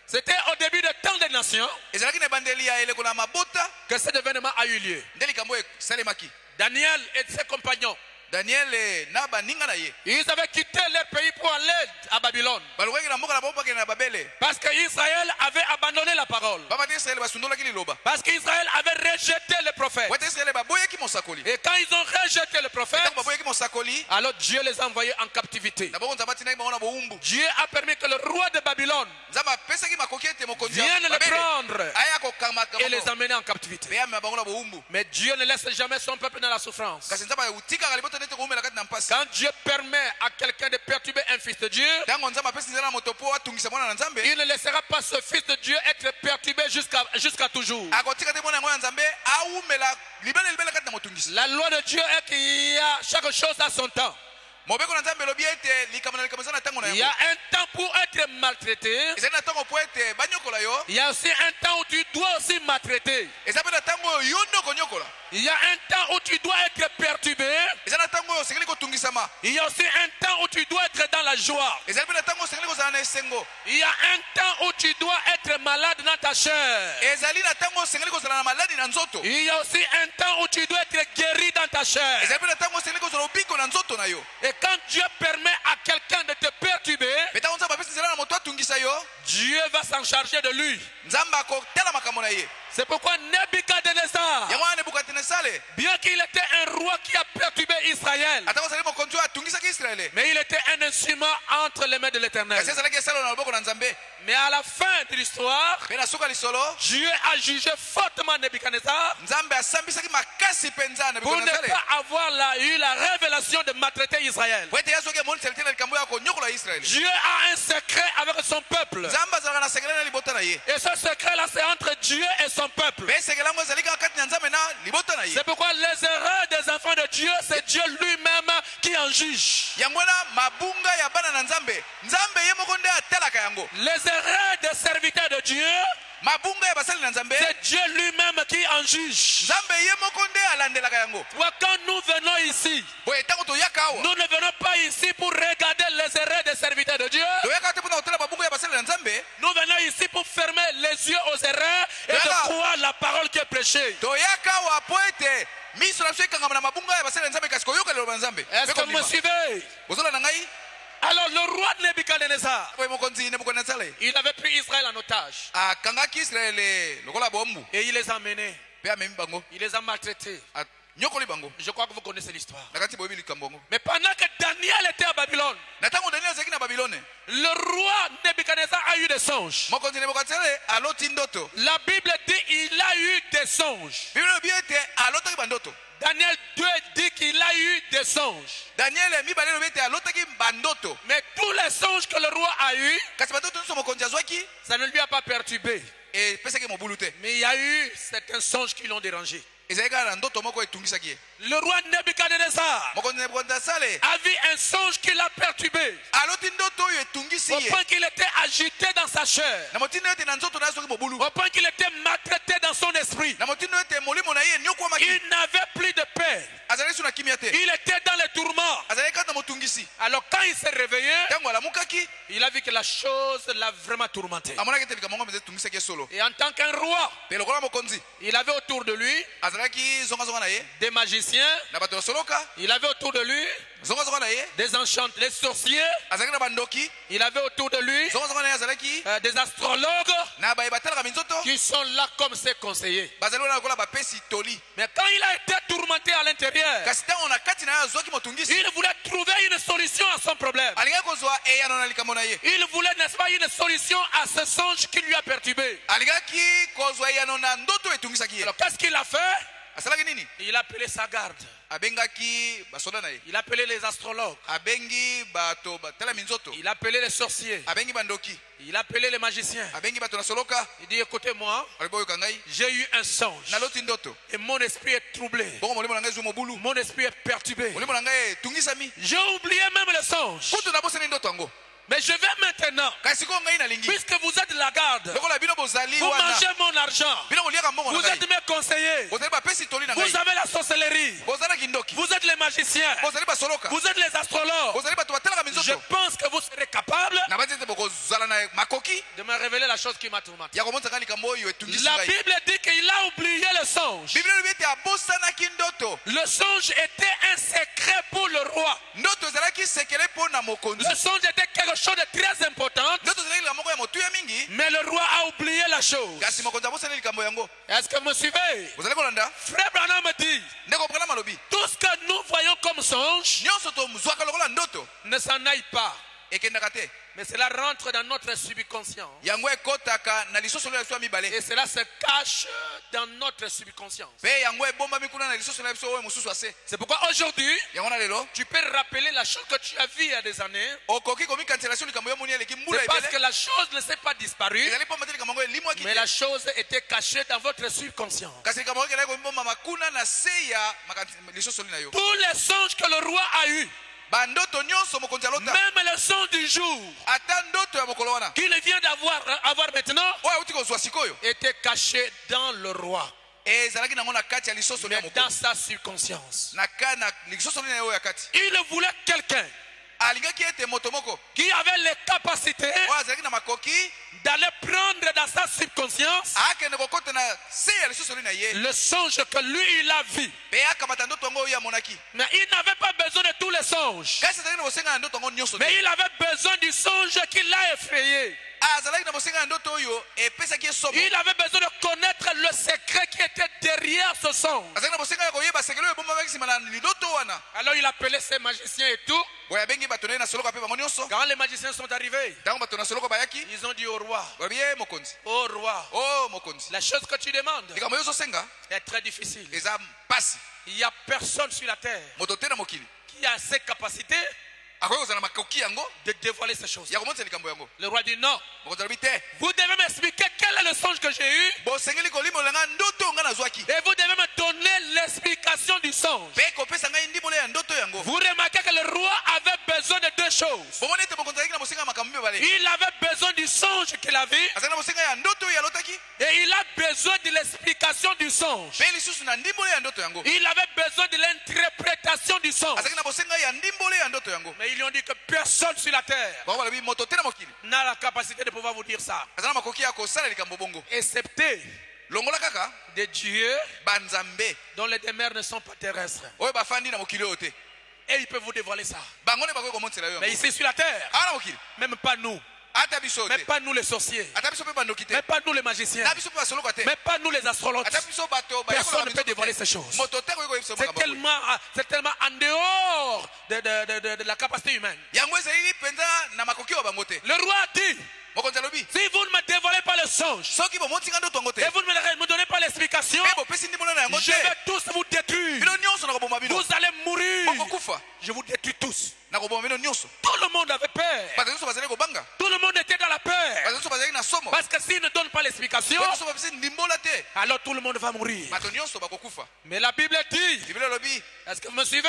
C'était au début de temps des nations Ezalaki na bandeli ya eleko na mabota que cet événement a eu lieu. nde likambo esalemaki. Daniel et ses compagnons, Daniel na baninga na ye ils avaient quitté leur pays pour aller à Babylone. balukaki na mboka na bango bakende na babele. Parce qu'Israël avait abandonné la parole. Baba te Israele basundolaki liloba. Parce qu'Israël avait rejeté le prophète. Wete Israele baboyaki mosakoli. Et quand ils ont rejeté le prophète, Ntango baboyaki mosakoli alors Dieu les a envoyés en captivité. na bongo Nzambe atinaki bango na bowumbu. Dieu a permis que le roi de Babylone Nzambe apesaki makoki ete mokonzi ya vienne les babele prendre aya kokamaka et les bango emmener en captivité. pe amema bango na bowumbu. Mais Dieu ne laisse jamais son peuple dans la souffrance. Kasi Nzambe utikaka libota nete koumela kati na mpasi. Quand Dieu permet à quelqu'un de perturber un fils de Dieu, Ntango Nzambe apesi nzela na moto po atungisa mwana na Nzambe il ne laissera pas ce fils de Dieu être perturbé jusqu'à toujours. akotika te mwana yango ya Nzambe aumela libele kati na motungisi. La loi de Dieu est qu'il y a chaque chose à son temps. Mobeko na Nzambe elobi ete likambo na likambo eza na ntango na Il y a yango. un temps pour être maltraité. Ezali na ntango po ete banyokola yo. Il y a aussi un temps où tu dois aussi maltraiter. Eza mpe na ntango oyo yo nde okonyokola. Il y a un temps où tu dois être perturbé. Eza na ntango oyo osengeli kotungisama. Il y a aussi un temps où tu dois être dans la joie. Ezali mpe na ntango osengeli kozala na esengo. Il y a un temps où tu dois être malade dans ta chair. Ezali na ntango osengeli kozala na maladi na nzoto. Il y a aussi un temps où tu dois être guéri dans ta chair. Ezali mpe na ntango osengeli kozala obiko na nzoto na yo. Et quand Dieu permet à quelqu'un de te perturber, Mpe ntango Nzambe apesi nzela na moto atungisa yo, Dieu va s'en charger de lui. Nzambe akotala makambo na ye. C'est pourquoi Nebuchadnezzar, Yango wana Nebukadnesale bien qu'il était un roi qui a perturbé Israël, atako azali mokonzi oyo atungisaki Israele. mais il était un instrument entre les mains de l'Éternel. Kasi azalaki esalo na loboko na Nzambe. Mais à la fin de l'histoire, Mpe na suka lisolo Dieu a jugé fortement Nebuchadnezzar Nzambe asambisaki makasi penza na pour ne Nebukadnesale. pas avoir eu la révélation de maltraiter Israël. Po ete ya soki emoniseli te na likambo ya konyokola Israele. Dieu a un secret avec son peuple. Nzambe azalaka na sekele na libota na ye. Et ce secret-là, c'est entre Dieu et son peuple. Mpe sekele yango ezali kaka kati na Nzambe na libota na ye. C'est pourquoi les erreurs des enfants de Dieu, c'est Dieu lui-même qui en en juge. Yangwana mabunga ya bana na nzambe. Nzambe ye moko nde atalaka yango. Les erreurs des serviteurs de Dieu, Mabunga ya basali na nzambe. c'est Dieu lui-même qui en juge. Nzambe ye moko nde alandelaka yango. Quand nous venons ici, Boye tango toyaka awa. nous ne venons pas ici pour regarder les erreurs des serviteurs de Dieu. Toyaka te pona otela mabunga ya basali na nzambe. Nous venons ici pour fermer les yeux aux erreurs et de croire la parole qui est prêchée. Toyaka awa po ete miso na biso ekangama na mabunga ya basali na nzambe kasi koyoka lelo na nzambe. Est-ce que vous me suivez? Ozola na ngai? Alors le roi Nebuchadnezzar, Boye mokonzi Nebuchadnezzar. il avait pris Israël en otage Akangaki Israël lokola bombu. et il les a emmenés. Pe amemi bango. Il les a maltraités. Nyokoli bango. Je crois que vous connaissez l'histoire. Nakati boyebi likambo ngo. Mais pendant que Daniel était à Babylone, Na tango Daniel azaki na Babylone. le roi Nebuchadnezzar a eu des songes. Mokonzi Nebuchadnezzar aloti ndoto. La Bible dit il a eu des songes. Biblia bi ete alotaki bandoto. Daniel 2 dit qu'il a eu des songes. Daniel mi balelo bi ete alotaki bandoto. Mais tous les songes que le roi a eu, Kasi bandoto nso mokonzi azwaki ça ne lui a pas perturbé. e pesaki mobulu te. Mais il y a eu certains songes qui l'ont dérangé. Ezali kaka na ndoto moko etungisaki ye. Le roi Nebuchadnezzar Mokonzi Nebuchadnezzar a vu un songe qui l'a perturbé. aloti ndoto oyo etungisi Au ye. point qu'il était agité dans sa chair. Na motindo ete na nzoto na azwaki mobulu. Au point qu'il était maltraité dans son esprit. Na motindo ete molimo na ye nyokwamaki. Il n'avait plus de paix. Azali su na kimia te. Il était dans les tourments. Azali kaka na motungisi. Alors quand il s'est réveillé, Tango alamukaki il a vu que la chose l'a vraiment tourmenté. amonaki ete likambo ngo mpenza etungisaki ye solo. Et en tant qu'un roi, Pe lokola mokonzi il avait autour de lui azalaki zonga na ye des magiciens. na bato basoloka Il avait autour de lui zonga na ye des enchanteurs, des sorciers. azalaki na bandoki Il avait autour de lui zonga na ye azalaki des astrologues na baye batalaka minzoto qui sont là comme ses conseillers. bazali wana lokola bapesi toli Mais quand il a été tourmenté à l'intérieur, kasi ntango na kati na ye azwaki motungisi il voulait trouver une solution à son problème. alingaki kozwa eyano na likambo na ye Il voulait, n'est-ce pas, une solution à ce songe qui lui a perturbé. alingaki kozwa eyano na ndoto etungisaki ye Alors qu'est-ce qu'il a fait? asalaki nini Il a appelé sa garde. abengaki basoda na ye Il a appelé les astrologues. abengi bato batala minzoto Il a appelé les sorciers. abengi bandoki Il a appelé les magiciens. abengi bato na soloka Il dit, écoutez-moi, alibi oyoka ngai j'ai eu un songe. naloti ndoto Et mon esprit est troublé. bongo molimo na ngai ezwi mobulu Mon esprit est perturbé. molimo na ngai etungisami J'ai oublié même le songe. kutu nabosani ndoto yango Mais je vais maintenant, kasi sikoyo ngai nalingi puisque vous êtes la garde, lokola bino bozali vous wana mangez mon argent, bino boliaka mbongo na vous ngai êtes mes conseillers, bozali bapesi toli na vous ngai avez la sorcellerie, bozalaki ndoki vous êtes les magiciens, bozali basoloka vous êtes les astrologues. bozali bato batalaka Je minzoto pense que vous serez capable na bati ete bokozala na makoki de me révéler la chose qui m'a tourmenté. ya komonisa ngai likambo oyo etungisi La ngai Bible dit qu'il a oublié le songe. biblia elobi ete abosanaki ndoto Le songe était un secret pour le roi. ndoto ezalaki sekele mpo na mokonzi Le songe était quelque chose de très important, ndoto ezalaki likambo moko ya motuya mingi mais le roi a oublié la chose. kasi mokonzi abosani likambo yango Est-ce que vous me suivez? ozali kolanda Frère Branham me dit, ndeko brana malobi tout ce que nous voyons comme songe nyonso tozwaka lokola ndoto ne s'en aille pas, ekendaka te mais cela rentre dans notre subconscient. yango ekotaka na lisosolo ya biso ya mibale Et cela se cache dans notre subconscience. mpe yango ebombami kuna na lisosolo ya biso oyo mosusu ase C'est pourquoi aujourd'hui, yango na lelo tu peux rappeler la chose que tu as vue il y a des années. okoki komikanisela so likambo yo moni eleki mbula C'est parce que ebele la chose ne s'est pas disparue, ezali mpo mate likambo yango elimwaki mais la chose était cachée dans votre subconscient. kasi likambo yango ezalaki komibombama kuna na se ya lisosoli na yo Tous les songes que le roi a eus, bandoto nyonso mokonzi alota même le songe du jour ata ndoto ya mokolo wana qu'il vient avoir maintenant, oyo auti kozwa sikoyo était caché dans le roi, ezalaki nango na kati ya lisosoli ya mais dans mokonzi sa subconscience. na lisosoli na ye oyo ya kati Il voulait quelqu'un alingaki ete moto moko qui avait les capacités oyo azalaki na makoki d'aller prendre dans sa subconscience akende kokota na se ya lisosoli na ye le songe que lui il a vu. mpe akamata ndoto yango oyo amonaki Mais il n'avait pas besoin de tous les songes. kasi azalaki na bosenga na ndoto yango nyonso te Mais il avait besoin du songe qui l'a effrayé. azalaki na bosenga na ndoto oyo epesaki ye somo Il avait besoin de connaître le secret qui était derrière ce songe. azalaki na bosenga ya koyeba sekele oyo ebombamaki nsima na liloto wana Alors il appelait ses magiciens et tout. boye abengi bato na ye na soloka mpe bango nyonso Quand les magiciens sont arrivés, ntango bato na soloka bayaki ils ont dit au roi, balobi ye mokonzi au roi, o mokonzi la chose que tu demandes likambo yo ozosenga est très difficile. eza mpasi Il n'y a personne sur la terre moto te na mokili qui a ces capacités akoki kozala makoki yango de dévoiler ces choses. ya komonisa likambo yango Le roi dit non. mokonzi alobi te Vous devez m'expliquer quel est le songe que j'ai eu bosengeli kolimola nga ndoto oyo nga nazwaki et vous devez me donner l'explication du songe. mpe kopesa ngai ndimolo ya ndoto yango Vous remarquez que le roi a vu. azali na bosenga ya ndoto oyo alotaki Et il a besoin de l'explication du songe. mpe lisusu na ndimbolo ya ndoto yango Il avait besoin de l'interprétation du songe. azalaki na bosenga ya ndimbolo ya ndoto yango Mais ils lui ont dit que personne sur la terre bango balobi moto te na mokili n'a la capacité de pouvoir vous dire ça. aza na makoki ya kosala likambo bongo Excepté longola kaka de Dieu banzambe dont les demeures ne sont pas terrestres. oyo bafandi na mokili oyo te Et il peut vous dévoiler ça. bango nde bakoki komontisela yo Mais yango ici sur la terre, awa na mokili même pas nous. ata biso Même te pas nous les sorciers. ata biso mpe bandoki te Même pas nous les magiciens. na biso mpe basolokwa te Même pas nous les astrologues. ata biso bato Personne ne peut dévoiler ces choses. moto te koki koyebisa C'est makambo oyo. tellement en dehors de la capacité humaine. yango ezalili mpenza na makoki oyo bango te Le roi a dit, mokonzi alobi si vous ne me dévoilez pas le songe, soki bomontinga ndoto yango te et vous ne me donnez pas l'explication, mpe bopesi ndimbola na yango je te vais tous vous détruire. bino nyonso na koboma bino Vous allez mourir. bokokufa Je vous détruis tous. na koboma bino nyonso Tout le monde avait peur. bato nyonso bazali kobanga Tout le monde était dans la bato peur. nyonso bazali na somo Parce que s'il ne donne pas l'explication, bato nyonso bapesi ndimbola te alors tout le monde va mourir. bato nyonso bakokufa Mais la Bible dit, biblia elobi est-ce que vous me suivez?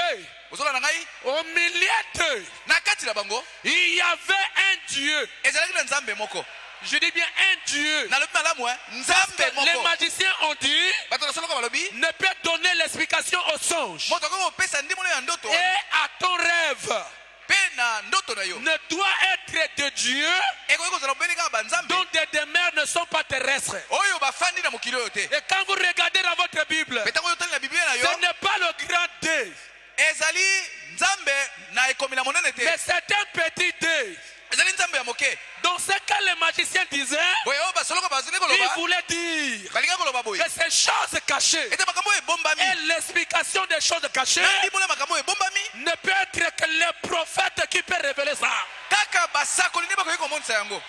ozola na ngai Au milieu d'eux, na kati na bango il y avait un Dieu. ezalaki na nzambe moko Je dis bien un Dieu. nalobi malamu nzambe Les moko magiciens ont dit, bato nasoloka balobi ne peut donner l'explication au songe moto akoki kopesa ndimbola ya ndoto et à ton rêve mpe na ndoto na yo ne doit être de Dieu ekoki kozala obeli kaka banzambe dont des demeures ne sont pas terrestres. oyo bafandi na mokili oyo te Et quand vous regardez dans votre Bible, mpe ntango oyotali na biblia na yo ce n'est pas le grand D, ezali nzambe na ekomi na monene te mais c'est un petit D. ezali nzambe ya moke Donc ce que les magiciens disaient, boye oyo basoloka bazali ils koloba voulaient dire balinga koloba boye que ces choses cachées ete makambo oyo ebombami et l'explication des choses cachées na ndimbola makambo oyo ebombami ne peut être que les prophètes qui peuvent révéler ça. kaka basakoli nde bakoki komonisa yango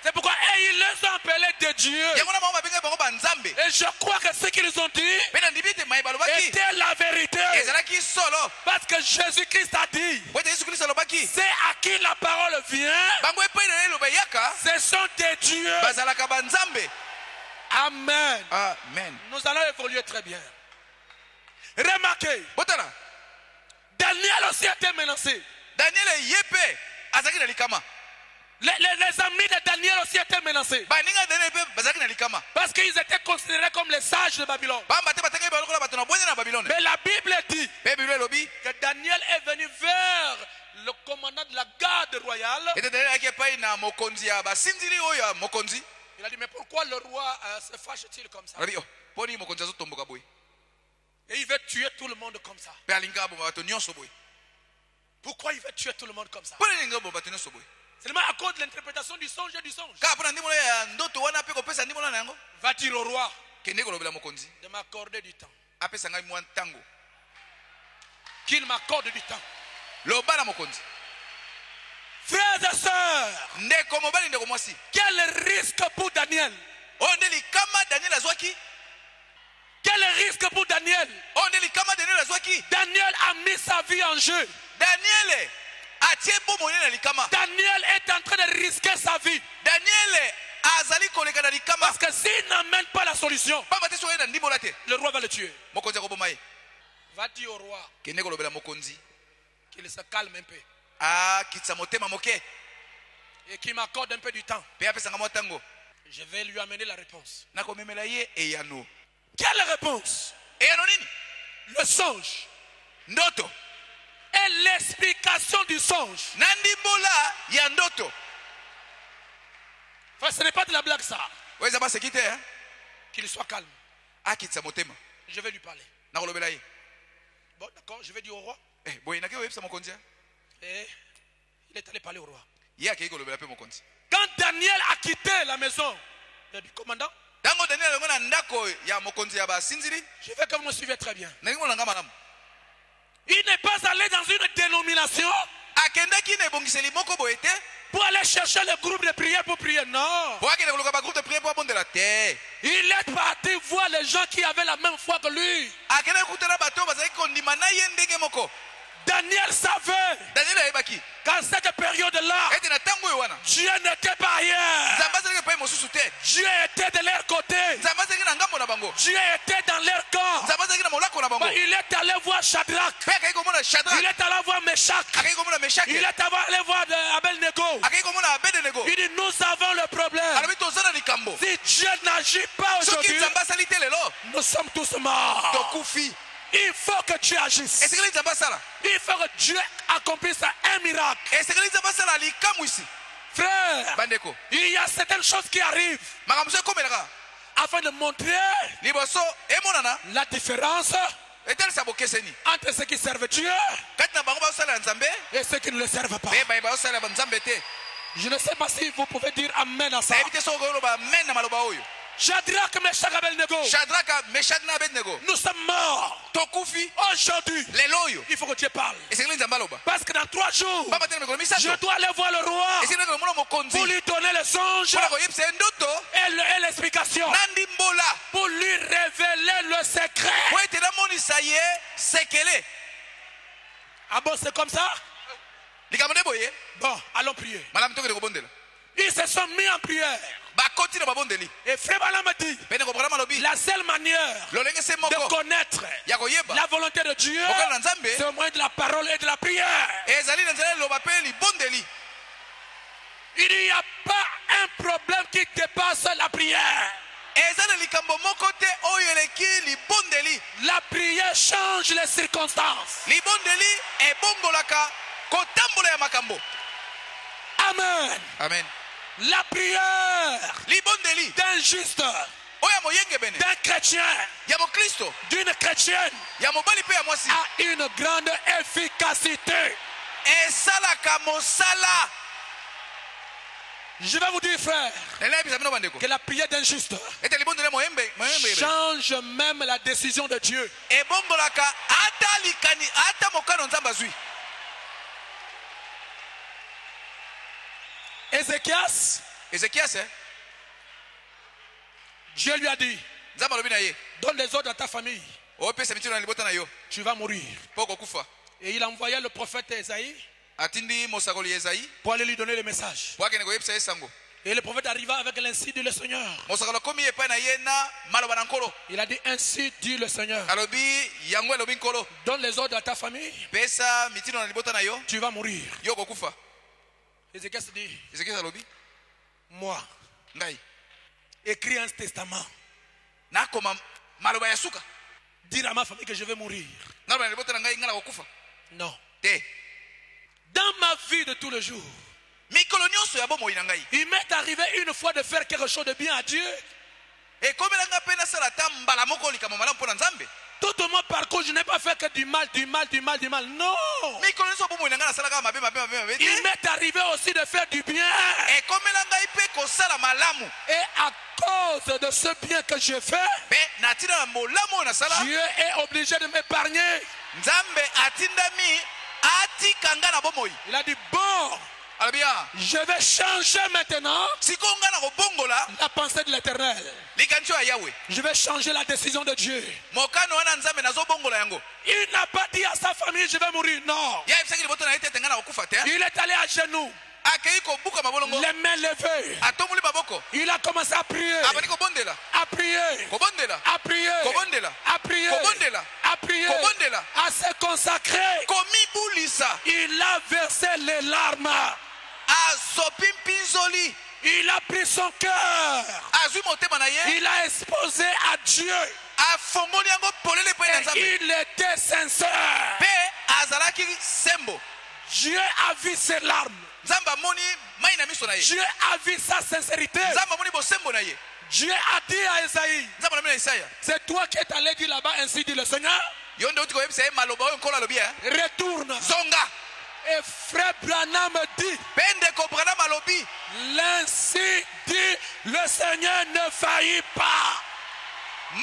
C'est pourquoi ils les ont appelés de Dieu. yango na bango babengai bango banzambe Et je crois que ce qu'ils ont dit mpe na ndibi ete mai balobaki était la vérité. ezalaki solo Parce que Jésus-Christ a dit, po ete yesu kristo alobaki c'est à qui la parole vient, bango epai na ye eloba eyaka ce sont des dieux. bazalaka banzambe Amen. amen Nous allons évoluer très bien. Remarquez, botala Daniel aussi était menacé. daniele ye mpe azalaki na likama Les amis de Daniel aussi étaient menacés. baninga daniele mpe bazalaki na likama Parce qu'ils étaient considérés comme les sages de Babylone. bamba te batangai balokola bato na bwanya na babilone Mais la Bible dit mpe biblia elobi que Daniel est venu vers le commandant de la garde royale. ete daniele ayaki epai na mokonzi ya basinzili oyo ya mokonzi Il a dit, mais pourquoi le roi se fâche-t-il comme ça? alobi mpo nini mokonzi azotomboka boye Et il veut tuer tout le monde comme ça. mpe alingi aboma bato nyonso boye Pourquoi il veut tuer tout le monde comme ça? mpo nini alingi aboma bato nyonso boye Seulement à cause de l'interprétation du songe et du songe. kaka mpo na ndimbola ya ndoto wana mpe kopesa ndimbola na yango Va dire au roi kende kolobela mokonzi de m'accorder du temps. apesa ngai mwa ntango Qu'il m'accorde du temps. loba na mokonzi Frères et sœurs, ndeko mobali ndeko mwasi quel risque pour Daniel? oyo nde likama daniel azwaki Quel risque pour Daniel? oyo nde likama daniel azwaki Daniel a mis sa vie en jeu. daniele atie bomoi na likama Daniel est en train de risquer sa vie. daniele azali koleka na likama Parce que s'il n'amène pas la solution, pamba te soki oye na ndimbola te le roi va le tuer. mokonzi akoboma ye Va dire au roi kende kolobela mokonzi qu'il se calme un peu akitisa motema moke et qu'il m'accorde un peu du temps. mpe apesanga mwa ntango Je vais lui amener la réponse. nakomemela ye eyano Quelle réponse? eyano nini Le songe ndoto et l'explication du songe. na ndimbola ya ndoto Enfin, ce n'est pas de la blague ça. oyo eza baseki te Qu'il soit calme. akitisa motema Je vais lui parler. nakolobela ye Bon, d'accord, je vais dire au roi. boye nake oyebisa mokonzi Et il est allé parler au roi. ye akei kolobela mpe mokonzi Quand Daniel a quitté la maison du commandant, ntango daniel alongo na ndako ya mokonzi ya basinzili je veux que vous me suivez très bien. nalingi kolanga malamu Il n'est pas allé dans une dénomination akendaki na ebongiseli moko boye te pour aller chercher le groupe de prière pour prier. Non. po akende koluka bagroupe de priere po abondela te Il est parti voir les gens qui avaient la même foi que lui. akendaki kutana bato oyo bazalaki kondima na ye ndenge moko Daniel savait Daniel ayebaki qu'à cette période-là, ete na tango oyo wana Dieu n'était pas ailleurs. nzambe azalaki epai mosusu te Dieu était de leur côté. nzambe azalaki na ngambo na bango Dieu était dans leur camp. nzambe azalaki na molako na bango Mais il est allé voir Shadrach. mpe akaki komona Il Shadrach est allé voir Meshach. akaki komona Meshake Il est allé voir Abel-Nego. akaki komona Abednego Il dit, nous avons le problème. alobi toza na likambo Si Dieu n'agit pas soki aujourd'hui, nzambe asali te lelo nous sommes tous morts. tokufi Il faut que Dieu agisse. esekeli nzambe asala Il faut que Dieu accomplisse un miracle. esekeli nzambe asala likamwisi Frère, bandeko il y a certaines choses qui arrivent makambo so ekomelaka afin de montrer liboso emonana la différence etalisa bokeseni entre ceux qui servent Dieu kati na bango baosalela nzambe et ceux qui ne le servent pas. mpe baye baosalela nzambe te Je ne sais pas si vous pouvez dire Amen à ça. nayebi te soki oloba amen na maloba oyo Shadrach, Meshach, Abel-Nego, Shadraka Meshak na Abednego nous sommes morts. tokufi Aujourd'hui, lelo oyo il faut que Dieu parle. esekeli nzambe aloba Parce que dans 3 jours, pamba te na mikolo je misato dois aller voir le roi esekeli nakolo mona mokonzi pour lui donner le songe mpona koyebisa ye ndoto et l'explication. na ndimbola Pour lui révéler le secret. po ete namonisa ye sekele Ah bon, c'est comme ça? likambo nde boye Bon, allons prier. malamu tokende kobondela Ils se sont mis en prière. bakoti na babondeli Et Frère Balaam dit, pene kobrana malobi la seule manière lolenge se de moko connaître ya koyeba la volonté de Dieu, mokolo na nzambe c'est au moyen de la parole et de la prière. ezali na nzela eloba mpe libondeli Il n'y a pas un problème qui dépasse la prière. eza na likambo moko te oyo eleki libondeli La prière change les circonstances. libondeli ebongolaka kotambola ya makambo Amen. amen La prière libondeli d'un juste, oyo ya moyengebene d'un chrétien, ya mokristo d'une chrétienne ya mobali mpe ya mwasi a une grande efficacité. esalaka mosala Je vais vous dire, frère, nayebisa bino bandeko que la prière d'un juste ete libondeli moyembe change même la décision de Dieu. ebongolaka ata mokano nzambe azwi Ézéchias, ezekias Dieu lui a dit, nzambe alobi na ye donne les ordres à ta famille, opesa mitino na libota na yo tu vas mourir. mpo kokufa Et il a envoyé le prophète Esaïe atindi mosakoli ya ezai pour aller lui donner le message. po akende koyebisa ye sango Et le prophète arriva avec l'ainsi dit le Seigneur. mosakoli akomi epai na ye na maloba na nkolo Il a dit, ainsi dit le Seigneur, alobi yango elobi nkolo donne les ordres à ta famille, pesa mitino na libota na yo tu vas mourir. yo kokufa Ézéchias dit, ezekias alobi moi, ngai écris un testament, nakoma maloba ya suka dire à ma famille que je vais mourir. naloba na libota na ngai ngai na kokufa Non. te Dans ma vie de tous les jours, mikolo nyonso ya bomoi na ngai il m'est arrivé une fois de faire quelque chose de bien à Dieu. ekomelanga mpe nasala ata mbala moko likambo malamu mpo na nzambe Tout mon parcours, je n'ai pas fait que du mal, du mal, du mal, du mal. Non. mikolo nyonso ya bomoi na ngai nasalaka mabe mabe mabe mabe Il te m'est arrivé aussi de faire du bien. ekomela ngai mpe kosala malamu Et à cause de ce bien que je fais, mpe na ntina na molamu oyo nasala Dieu est obligé de m'épargner. nzambe atindami atika nga na bomoi Il a dit, bon, alobi ya je vais changer maintenant sikoyo nga na kobongola la pensée de l'Éternel. likanisi oyo ya yawe Je vais changer la décision de Dieu. mokano wana nzambe nazobongola yango Il n'a pas dit à sa famille, je vais mourir. Non. ya yebisaki liboto na ye te ete nga na kokufa te Il est allé à genoux, akei kobuka mabolongo les mains levées. atomboli maboko Il a commencé à prier, abandi kobondela à prier, kobondela à prier, kobondela à prier, kobondela à prier, kobondela à se consacrer. komibulisa Il a versé les larmes. asopi mpinzoli Il a pris son cœur. azwi motema na ye Il a exposé à Dieu. afongoli yango polele epai na nzambe Et il était sincère. mpe azalaki sembo Dieu a vu ses larmes. nzambe amoni mai na miso na ye Dieu a vu sa sincérité. nzambe amoni bosembo na ye Dieu a dit à Esaïe, nzambe alobi na isaya c'est toi qui es allé dire là-bas, ainsi dit le Seigneur. yo nde oti koyebisa ye maloba oyo nkolo alobi Retourne. zonga Et frère Branham dit, mpe ndeko branam alobi l'ainsi dit le Seigneur ne faillit pas.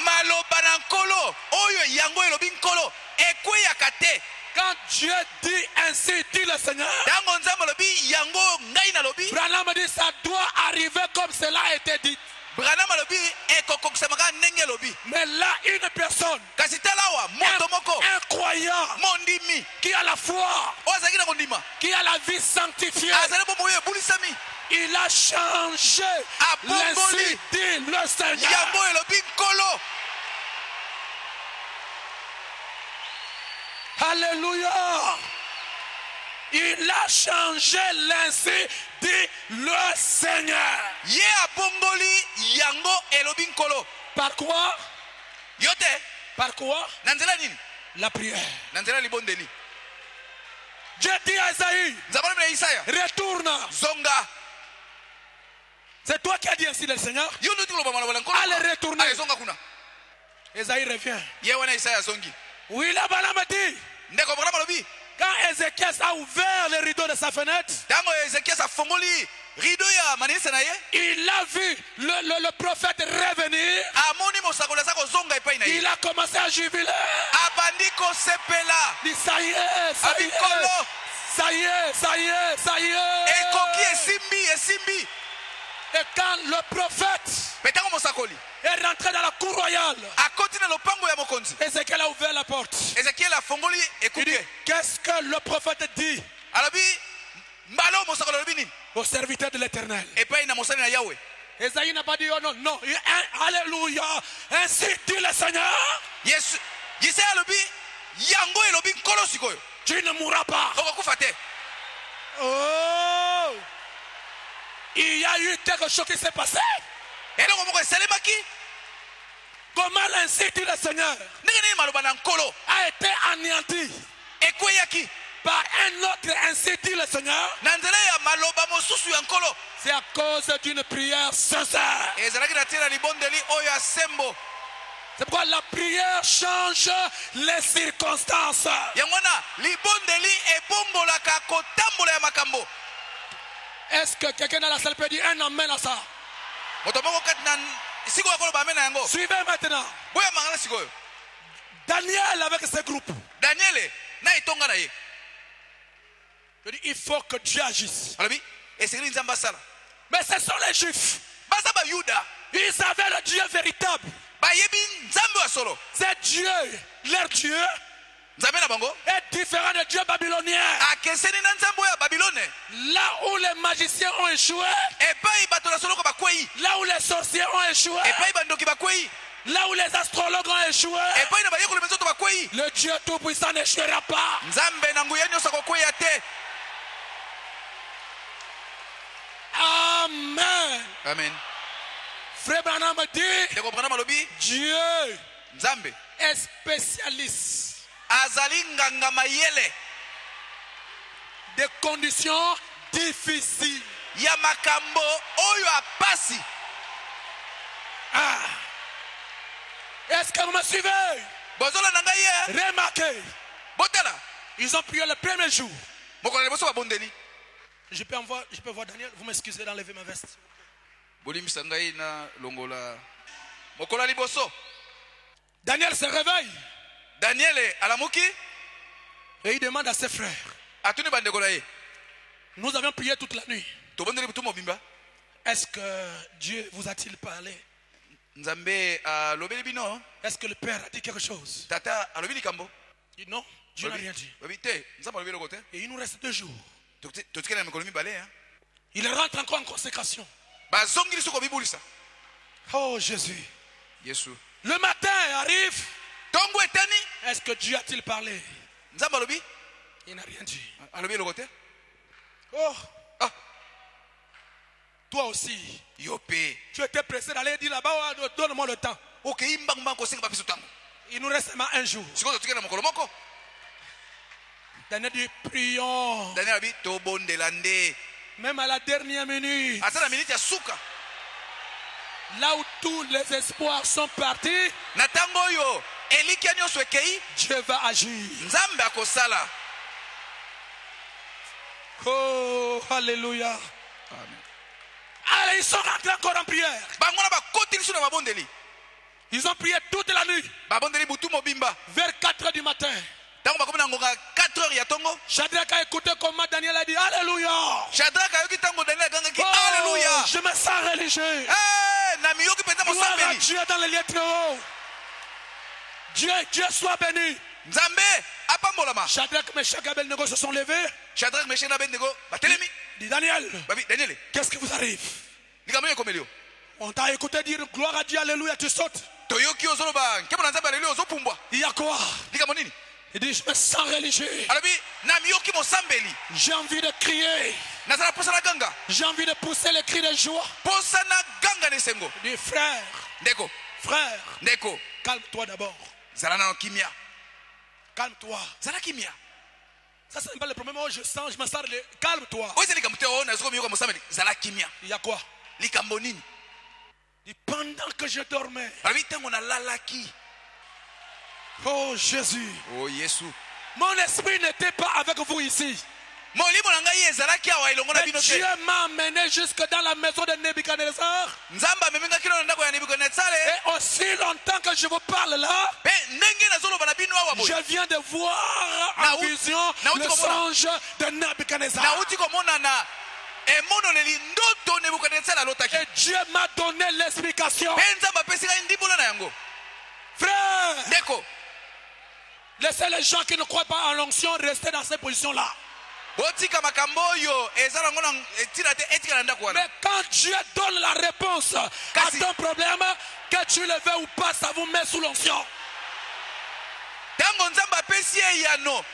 maloba na nkolo oyo yango elobi nkolo ekweyaka te Quand Dieu dit ainsi dit le Seigneur, ntango nzambe alobi yango ngai nalobi Branham dit ça doit arriver comme cela a été dit. branam alobi ekokokisamaka ndenge elobi Mais là, une personne, kasi tala awa moto moko un croyant, croyant, mondimi qui a la foi, oyo azalaki na kondima qui a la vie sanctifiée, azali bomoi oyo ebulisami il a changé. Ainsi dit le Seigneur. yango elobi nkolo. Alléluia. Il a changé, l'ainsi dit le Seigneur. Ye abongoli yango elobi nkolo. Par quoi? Yo te Par quoi? na nzela nini? La prière. Na nzela libondeli. Dieu dit à Isaïe, nzambe na Isaya retourne. zonga. C'est toi qui as dit ainsi le Seigneur. Yo ndio tuloba mwana nkolo. Allez retourner. Allez zonga kuna. Isaïe revient. Ye wana Isaya zongi. Oui, là bas me dit. Ndeko bana malobi. Quand Ézéchias a ouvert le rideau de sa fenêtre, Tango Ezekiel afongoli rideau ya manisa na ye. il a vu le prophète revenir. Amoni mosakola sa ko zonga epai na ye. Il a commencé à jubiler. Abandi ko sepela. Il dit ça y est, ça y est, Abikolo. ça y est, ça y est, ça y est. Ekoki esimbi. Et quand le prophète Petango mosakoli. est rentré dans la cour royale, Akoti na lopango ya mokonzi. Ézéchiel a ouvert la porte. Ezekiel afongoli Il dit, ekuke. qu'est-ce que le prophète dit Alobi mbalo mosakolo alobi nini? au serviteur de l'Éternel? Epai na mosali na Yahweh. Ésaïe n'a pas dit oh non, non. Alléluia. Ainsi dit le Seigneur. Yesu Yesaya alobi yango elobi nkolo sikoyo. Tu ne mourras pas. Okokufa te. Oh, il y a eu quelque chose qui s'est passé. Eloko moko esalemaki. Comment l'ainsi dit le Seigneur Ndenge nini maloba na nkolo a été anéanti ekweyaki par un autre ainsi dit le Seigneur? na nzela ya maloba mosusu ya nkolo. C'est à cause d'une prière sincère. Ezalaki na tina libondeli oyo ya sembo. C'est pourquoi la prière change les circonstances. Yango wana libondeli ebongolaka kotambola ya makambo. Est-ce que quelqu'un dans la salle peut dire un amen à ça? Moto moko kati na sikoyo akoloba amen na yango. Suivez maintenant. Boya mangala sikoyo. Daniel avec ses groupes. Daniele na etonga na ye. Je dis, il faut que Dieu agisse. Alobi esengeli nzambe asala. Mais ce sont les Juifs. Baza bayuda Ils avaient le Dieu véritable. bayebi nzambe wa solo. C'est Dieu. Leur Dieu Nzambe na bango est différent du Dieu babylonien. akeseni na nzambe oyo ya Babilone. Là où les magiciens ont échoué, Epai bato na soloko bakwei. là où les sorciers ont échoué, Epai bandoki bakwei. là où les astrologues ont échoué, Epai na bayekolo mizoto bakwei. le Dieu Tout-Puissant n'échouera pas. Nzambe na nguya nyonso akokweya te. Amen. Amen. Frère Branham dit, Ndeko Branham alobi Dieu nzambe est spécialiste azali nganga mayele des conditions difficiles. ya makambo oyo apasi. Ah. Est-ce que vous me suivez? Bozola na ngai ye. Remarquez, Botala ils ont prié le premier jour. mokolo liboso babondeli. Je peux voir Daniel, vous m'excusez d'enlever ma veste. Bolimbisa ngai na longola mokolo liboso. Daniel se réveille Daniele alamuki et il demande à ses frères, atuni bandeko na ye. nous avions prié toute la nuit. Tobondeli butu mobimba. Est-ce que Dieu vous a-t-il parlé? Nzambe alobeli bino. Est-ce que le Père a dit quelque chose? Tata alobi likambo. Il dit non, Dieu n'a rien dit. Lobi te nzambe alobi eloko te. Et il nous reste 2 jours. Totikeli na mikolo mibale. Il rentre encore en consécration. Bazongili soko bibulisa. Oh Jésus. Yesu. Le matin arrive. Tongo etani. Est-ce que Dieu a-t-il parlé? Nzambe alobi. Il n'a rien dit. Alobi eloko te. Oh, Ah, toi aussi. yope. Tu étais pressé d'aller dire là-bas, oh, donne-moi le temps. Ok, imbang ko senga babiso tango. Il nous reste seulement 1 jour. Siko totikeli na mokolo moko. Daniel dit, prions. Daniel abi tobondela nde. Même à la dernière minute, Ata na minute ya suka. là où tous les espoirs sont partis, Na tango oyo elikia nyonso ekei. Dieu va agir. Nzambe akosala. Oh, alléluia. Amen. Allez, ils sont rentrés encore en prière. Bangona bakoteli su na mabondeli. Ils ont prié toute la nuit. Babondeli butu mobimba. Vers 4 h du matin. Tango bakomi na ngonga 4 heures ya tongo. Shadrach a écouté comment Daniel a dit alléluia. Shadrach ayoki tango Daniel agangaki Oh, alléluia. je me sens religieux. Eh, na miyoki peta Gloire à mosambeli. Dieu dans les lieux très hauts. Dieu soit béni. Nzambe apambolama. Shadrach, Meshach et Abednego se sont levés. Shadrach, Meshach na Abednego batelemi. Dit Daniel, Babi Daniel. qu'est-ce qui vous arrive? Likambo komelio. On t'a écouté dire gloire à Dieu, alléluia, tu sautes. Toyoki ozoloba, nkebo na nzambe alelo ozopumbwa. Il y a quoi? Likambo nini? Il dit, je me sens religieux. Alabi na miyoki mosambeli. J'ai envie de crier. Nazala posa na ganga. J'ai envie de pousser les cris de joie. Posa na ganga nesengo. Il dit, frère, Ndeko, frère, ndeko. calme-toi d'abord. Zala na kimia. Calme-toi. Zala kimia. Ça, c'est pas le premier mot, je me sens, calme-toi. Oise likambo te o nazoko miyoka mosambeli. Zala kimia. Il y a quoi? Likambo nini? Il dit, pendant que je dormais. Alabi tango na lalaki. Oh Jésus. Oh Yesu. Mon esprit n'était pas avec vous ici. Molimo na ngai ezalaki awa elongo na Et bino te. Dieu m'a amené jusque dans la maison de Nebuchadnezzar. Nzamba memenga kilo na ndako ya Nebukadnezar. Et aussi longtemps que je vous parle là, Pe ndenge nazoloba na bino awa boy. je viens de voir en vision le songe de Nebuchadnezzar. Nauti komona na emonoleli ndoto Nebukadnezar alotaki. Et Dieu m'a donné l'explication. Pe nzamba pesi ngai ndimbola na yango. Frère, Ndeko. laissez les gens qui ne croient pas en l'onction rester dans cette position-là. Botika makambo yo ezala ngona etira te etika na ndako wana. Mais quand Dieu donne la réponse à ton problème, que tu le veux ou pas, ça vous met sous l'onction. Tango nzamba pesi yano.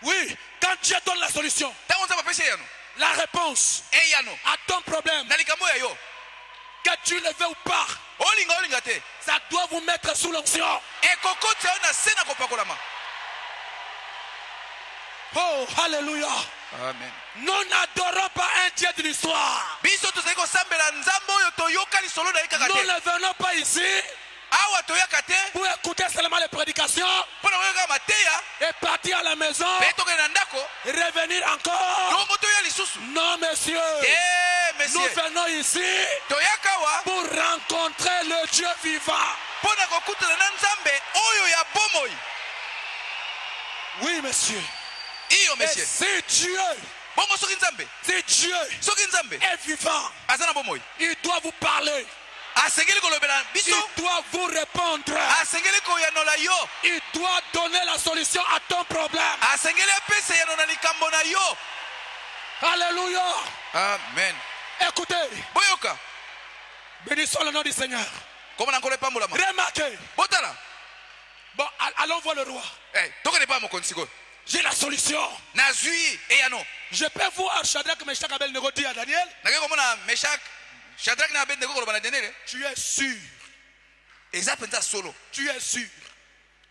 Oui, quand Dieu donne la solution, Tango nzamba pesi yano. la réponse Yano. à ton problème, Na likambo ya yo. que tu le veux ou pas, Olinga te. ça doit vous mettre sous l'onction. Ekokote na sena kopakolama. Oh, alléluia. Amen. Nous n'adorons pas un Dieu de l'histoire. Biso tozali kosambela nzambe oyo toyoka lisolo na ikaka Nous te. ne venons pas ici Awa toyaka te. pour écouter seulement les prédications Pona koyoka mateya. et partir à la maison, Pe tokende na ndako. revenir encore. Tongo toya lisusu. Non, monsieur. Eh, Nous monsieur. venons ici Toyaka wa. pour rencontrer le Dieu vivant. Pona kokutana na nzambe oyo ya bomoi. Oui, monsieur. Iyo Et monsieur. si Dieu, Bongo soki nzambe. si Dieu Soki nzambe. est vivant, Azana bomoi. il doit vous parler. Asengeli kolobela biso. Il doit vous répondre. Asengeli koyanola yo. Il doit donner la solution à ton problème. Asengeli apesa yano na likambo na yo. Alléluia. Amen. Écoutez, Boyoka. bénissons le nom du Seigneur. Comment on pambola ma. Remarquez. Botala. Bon, allons voir le roi. Eh, tokene pas mon konsiko. J'ai la solution. Nazui et yano. Je peux voir Shadrach, Meshach et Abednego dire à Daniel, Nage komona Meshach, Shadrach na Abednego koloba na Daniel. tu es sûr, Eza penza solo. tu es sûr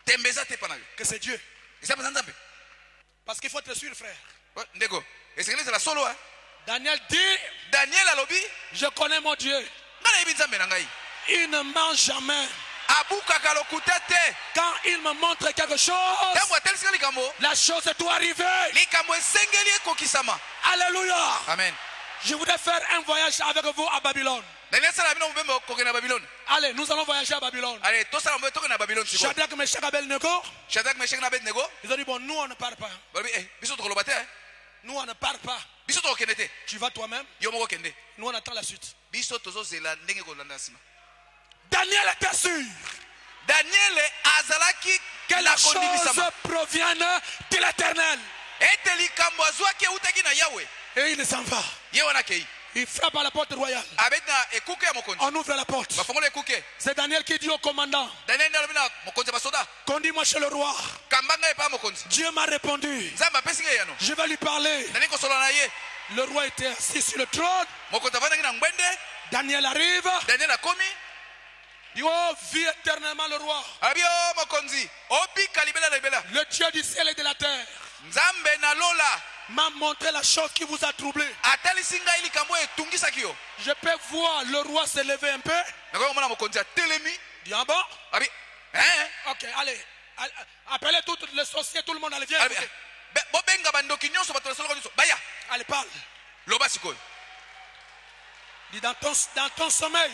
Tembeza te panayo. que c'est Dieu. Eza penza nzambe. Parce qu'il faut être sûr, frère. Ndeko. Esengeli la solo hein. Daniel dit, Daniel alobi. je connais mon Dieu. Ngana yebi nzambe na ngai. Il ne ment jamais. Abukaka lokuta te. Quand il me montre quelque chose, Tango atelisika likambo. la chose doit arriver. Likambo esengeli ekokisama. Alléluia. Amen. Je voudrais faire un voyage avec vous à Babylone. Daniel sala bino mbembe kokena na Babylone. Allez, nous allons voyager à Babylone. Allez, to sala mbembe tokena na Babylone siko. Shadrach, Meshach et Abednego, Shadrach, Meshach na Abednego. ils ont dit, bon, nous on ne part pas. Balobi biso tokoloba te. Nous on ne part pas. Biso tokende te. Tu vas toi-même. Yo moko kende. Nous on attend la suite. Biso tozozela ndenge kolanda nsima. Daniel était sûr Daniel azalaki que na la chose kondimisama. provienne de l'éternel. Ete likambo azwaki eutaki na Yahweh. Et il s'en va. Ye wana kei. Il frappe à la porte royale. Abet na ekuke ya mokonzi. On ouvre la porte. Bafongola ekuke. C'est Daniel qui dit au commandant, Daniel alobi na mokonzi basoda. conduis-moi chez le roi. Kambanga epa mokonzi. Dieu m'a répondu, Nzambe apesi ngai yano. je vais lui parler. Nani kosola na ye. Le roi était assis sur le trône. Mokonzi avandaki na ngwende. Daniel arrive. Daniel akomi. Il dit, oh, vis éternellement le roi. Abi o mokonzi. Obika libela libela. Le Dieu du ciel et de la terre Nzambe na lola. m'a montré la chose qui vous a troublé. Atalisi ngai likambo etungisaki yo. Je peux voir le roi se lever un peu. Nakomona mokonzi atelemi. Dit, ah bon? Abi. Hein? Ok, allez. Appelez tous les sorciers, tout le monde, allez, viens. Abi. Bobenga bandoki nyonso bato solo nyonso. Baya. Allez, parle. Loba sikoyo. Dit, dans ton sommeil,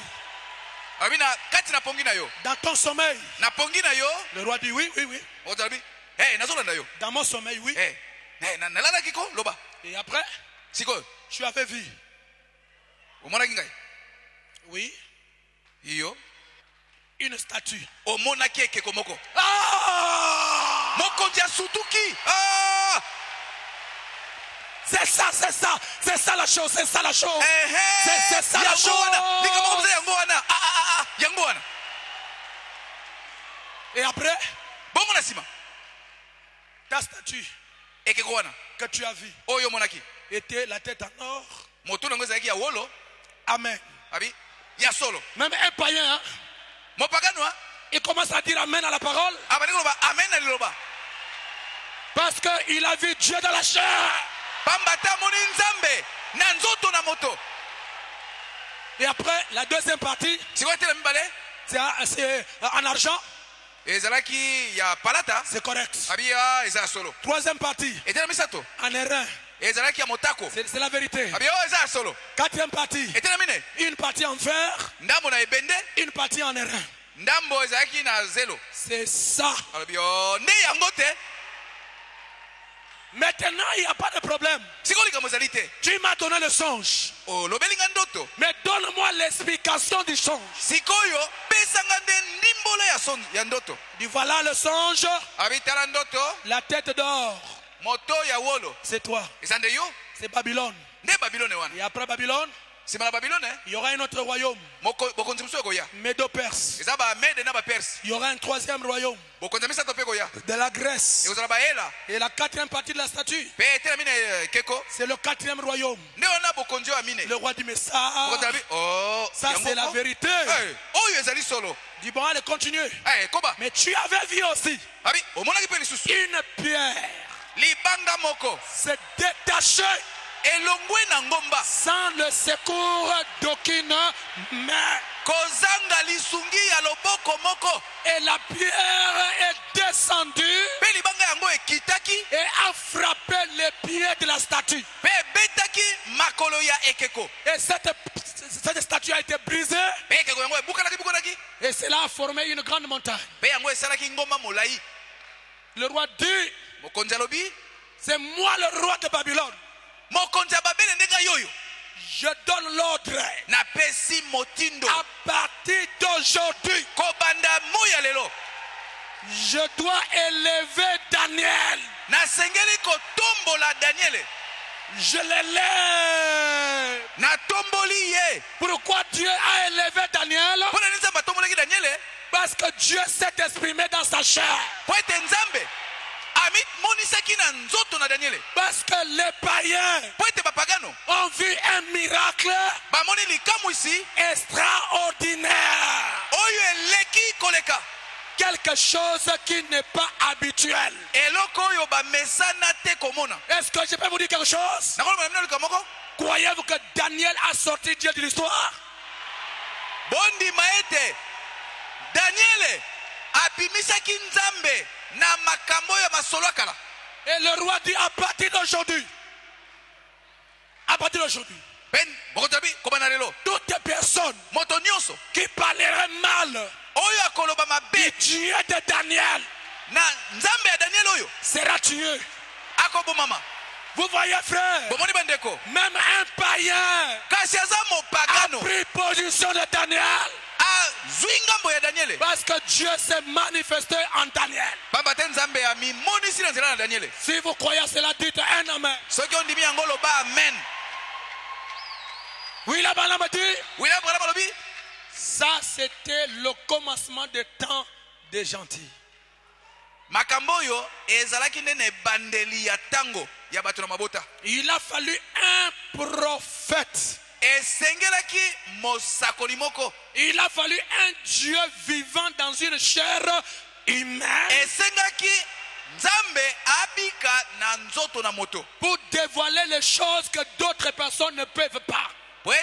Abi na kati na pongi na yo. dans ton sommeil. Na pongi na yo. Le roi dit, oui, oui, oui. Ozabi. Eh, nazolanda yo. Dans mon sommeil, oui. Nalala kiko loba. Et après, Sikoyo. tu avais vu. Omona kingai. Oui, Iyo. une statue. Omona keke komoko. Ah! mokonzi ya sutuki. Ah! C'est ça la chose, c'est ça la chose. C'est ça la chose. Et après, ta statue que tu as vue était la tête en or. Amen. Même un païen, hein, il commence à dire amen à la parole. Parce qu'il a vu Dieu dans la chair. Et après, la deuxième partie, c'est en argent. C'est correct. Troisième partie, en airain. C'est la vérité. Quatrième partie, une partie en fer, une partie en airain. C'est ça. Maintenant, il n'y a pas de problème. Tu m'as donné le songe. Mais donne-moi l'explication du songe. Dis voilà le songe. La tête d'or. C'est toi. C'est Babylone. Et après Babylone, il y aura un autre royaume. Médo-Perse. Il y aura un troisième royaume de la Grèce. Et la quatrième partie de la statue, c'est le quatrième royaume. Le roi dit mais ça c'est la vérité. Dis bon, allez, continue. Mais tu avais vu aussi une pierre se détacher sans le secours d'aucune main. Et la pierre est descendue et a frappé les pieds de la statue. Et cette statue a été brisée. Et cela a formé une grande montagne. Le roi dit, c'est moi le roi de Babylone. Je donne l'ordre à partir d'aujourd'hui. Je dois élever Daniel. Je l'élève. Pourquoi Dieu a élevé Daniel? Parce que Dieu s'est exprimé dans sa chair. Parce que les païens ont vu un miracle extraordinaire. Quelque chose qui n'est pas habituel. Est-ce que je peux vous dire quelque chose? Croyez-vous que Daniel a sorti Dieu de l'histoire? Daniel abimisaki nzambe na makambo ya masolo kala. Et le roi dit à partir d'aujourd'hui, toute personne qui parlerait mal du Dieu de Daniel sera tué. Vous voyez, frère, même un païen a pris position de Daniel. Parce que Dieu s'est manifesté en Daniel. Si vous croyez à cela, dites un amen. Oui, la Banama dit. Ça, c'était le commencement des temps des gentils. Il a fallu un prophète. Il a fallu un Dieu vivant dans une chair humaine pour dévoiler les choses que d'autres personnes ne peuvent pas. Vous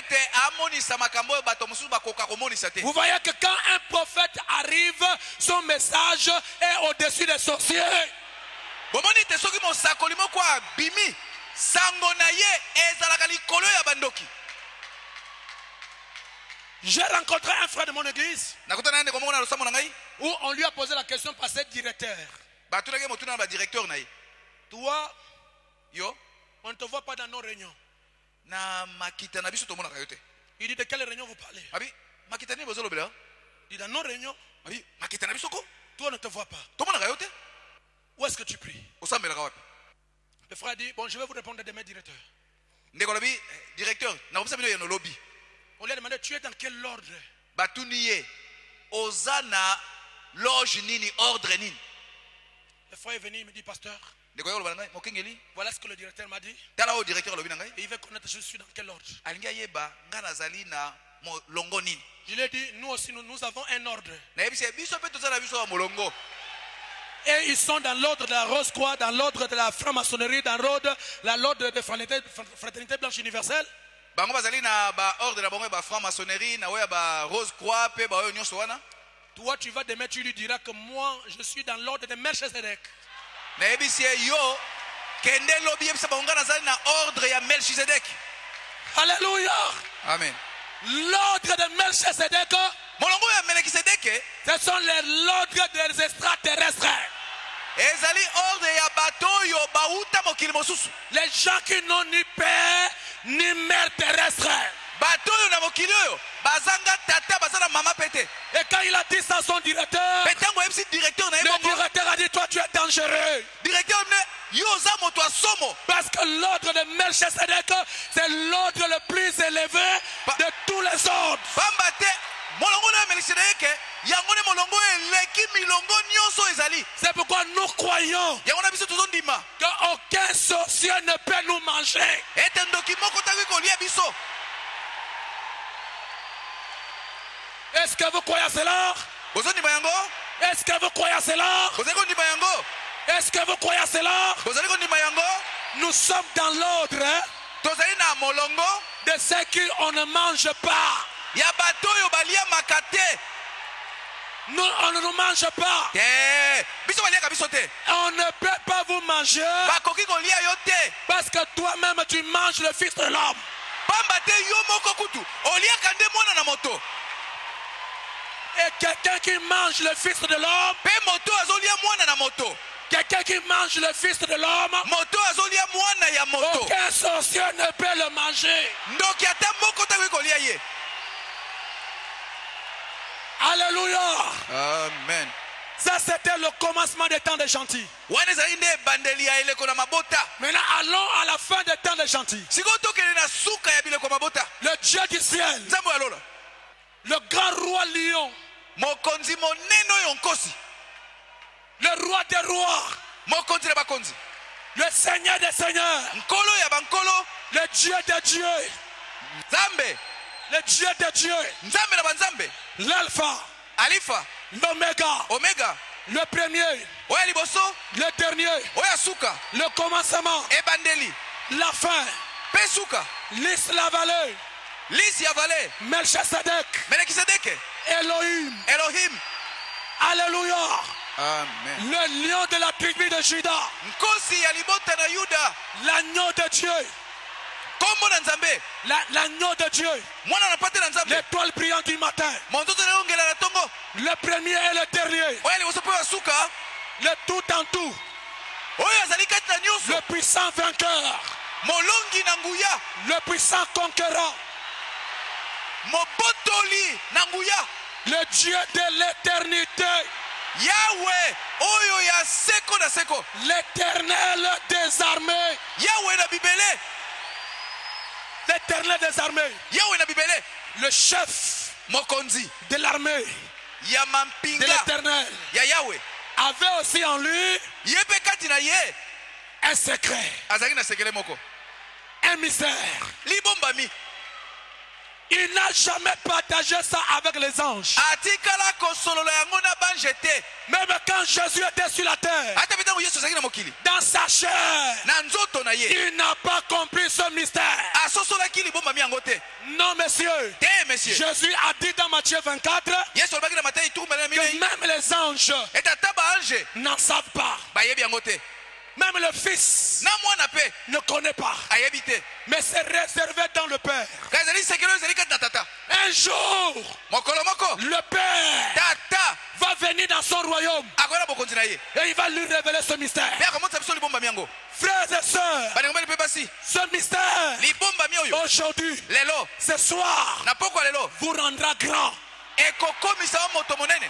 voyez que quand un prophète arrive, son message est au-dessus des sorciers. J'ai rencontré un frère de mon église où on lui a posé la question par ce directeur. Toi, on ne te voit pas dans nos réunions. Il dit de quelle réunion vous parlez? Il dit dans nos réunions. Toi on ne te voit pas. Où est-ce que tu pries? osambelaka wapi? Le frère dit, bon, je vais vous répondre demain, directeur. Ndeko lobi directeur nakopesa bino yeno lobi. On lui a demandé, tu es dans quel ordre? Batuni ye ozana loge nini ordre nini? Le frère est venu, il me dit, pasteur, Ndeko yo loba ngai mokengeli voilà ce que le directeur m'a dit. tala o directeur lobi na ngai Et il veut connaître je suis dans quel ordre. alingi yeba nga nazali na molongo nini. Je lui ai dit, nous aussi, nous avons un ordre. Nayebisi biso pe tozala biso wa molongo. Et ils sont dans l'ordre de la Rose-Croix, dans l'ordre de la franc-maçonnerie, dans l'ordre de fraternité blanche universelle. Bango bazali na ba ordre na bango ba franc-maçonnerie na oya ba rose croix pe ba oyo nyonso wana. Toi, tu vas demain, tu lui diras que moi, je suis dans l'ordre de Melchizedek. Nayebisi yo kende lobi yebisa bango nga nazali na ordre ya Melchizedek. Alléluia. Amen. L'ordre de Melchizedek, Molongo ya Melchizedek ce sont l'ordre des extraterrestres. ezali ordre ya bato yo bauta mokili mosusu. Les gens qui n'ont ni père ni mère terrestre. Bato yo na mokili oyo bazanga tata bazana mama pete. Et quand il a dit ça à son directeur, Petango MC directeur na le yebongo. directeur a dit, toi tu es dangereux. Directeur ne yo za moto asomo. Parce que l'ordre de Melchizedek, c'est l'ordre le plus élevé de tous les ordres. Bambate molongo na Melchizedek yango ne molongo eleki milongo nyonso ezali. C'est pourquoi nous croyons Yango na biso tozondima. qu'aucun sorcier ne peut nous manger. Ete ndoki moko taki kolia biso. Est-ce que vous croyez à cela? Bozondima yango? Est-ce que vous croyez à cela? Bozali kondima yango? Est-ce que vous croyez à cela? Bozali kondima yango? Nous sommes dans l'ordre Tozali na molongo de ce qu'on ne mange pas. ya bato oyo balia makate. Nous, on ne nous mange pas. Biso baliaka biso te. On ne peut pas vous manger Bakoki kolia yo te. parce que toi-même tu manges le Fils de l'homme. Pamba te yo moko kutu. Oliaka nde mwana na moto. Et quelqu'un qui mange le Fils de l'homme, Pe moto azolia mwana na moto. quelqu'un qui mange le Fils de l'homme, Moto azolia mwana ya moto. aucun sorcier ne peut le manger. Ndoki ata moko taki kolia ye. Alléluia. Amen. Ça c'était le commencement des temps des gentils. Wana ezali nde bandeli ya eleko na mabota. Maintenant allons à la fin des temps des gentils. Sikoyo tokende na suka ya bileko ya mabota. Le Dieu du ciel, Nzambe ya lola. le grand roi lion, Mokonzi monene oyo nkosi. le roi des rois, Mokonzi na bakonzi. le Seigneur des seigneurs, Nkolo ya bankolo. le Dieu des dieux, Nzambe. le Dieu des dieux, Nzambe na banzambe. l'alpha, Alifa. l'oméga, Omega. le premier, Oya liboso. le dernier, Oya suka. le commencement, Ebandeli. la fin, Pe suka. l'is la vallée, Lisi ya vale. Melchizedek, Melkisedeke. Elohim. Elohim. Alléluia. Amen. Le lion de la tribu de Juda, Nkosi ya libota na Yuda. l'agneau de Dieu, Kombo na Nzambe. l'agneau de Dieu, Mwana na pate na Nzambe. l'étoile brillante du matin, Montoto na ongela na tongo. le premier et le dernier, Oya liboso pe ya suka. le tout en tout, Oyo azali kati na nyonso. le puissant vainqueur, Molongi na nguya. le puissant conquérant, Mobotoli na nguya. le Dieu de l'éternité, Yahweh oyo ya seko na seko. l'éternel des armées, Yahweh na bibele. l'éternel des armées, Yahweh na bibele. le chef Mokonzi de l'armée ya de mampinga l'éternel, ya Yahweh. avait aussi en lui Ye pe kati na ye. un secret, Azali na sekele moko. un mystère. Libombami. Il n'a jamais partagé ça avec les anges. Atikala kosolola yango na banjete. Même quand Jésus était sur la terre, Ata bitango Yesu azali na mokili. dans sa chair, Na nzoto na ye. il n'a pas compris ce mystère. Asosolaki libombami yango te. Non, monsieur. Te monsieur. Jésus a dit dans Matthieu 24 Yesu alobaki na Matayi tukumba na que minei. même les anges Et ata ba ange n'en savent pas. bayebi yango te. Même le Fils Na mwana pe ne connaît pas. ayebi te. Mais c'est réservé dans le Père. Kazali sekelo ezali kati na tata. Un jour, Mokolo moko. le Père Tata va venir dans son royaume akoya bokonzi na ye. et il va lui révéler ce mystère. Pe akomonisa biso libombami yango. Frères et sœurs, Banengomeli pe basi. ce mystère, Libombami oyo. aujourd'hui, Lelo. ce soir, Na pokwa lelo. vous rendra grand. Ekokomisa wa moto monene.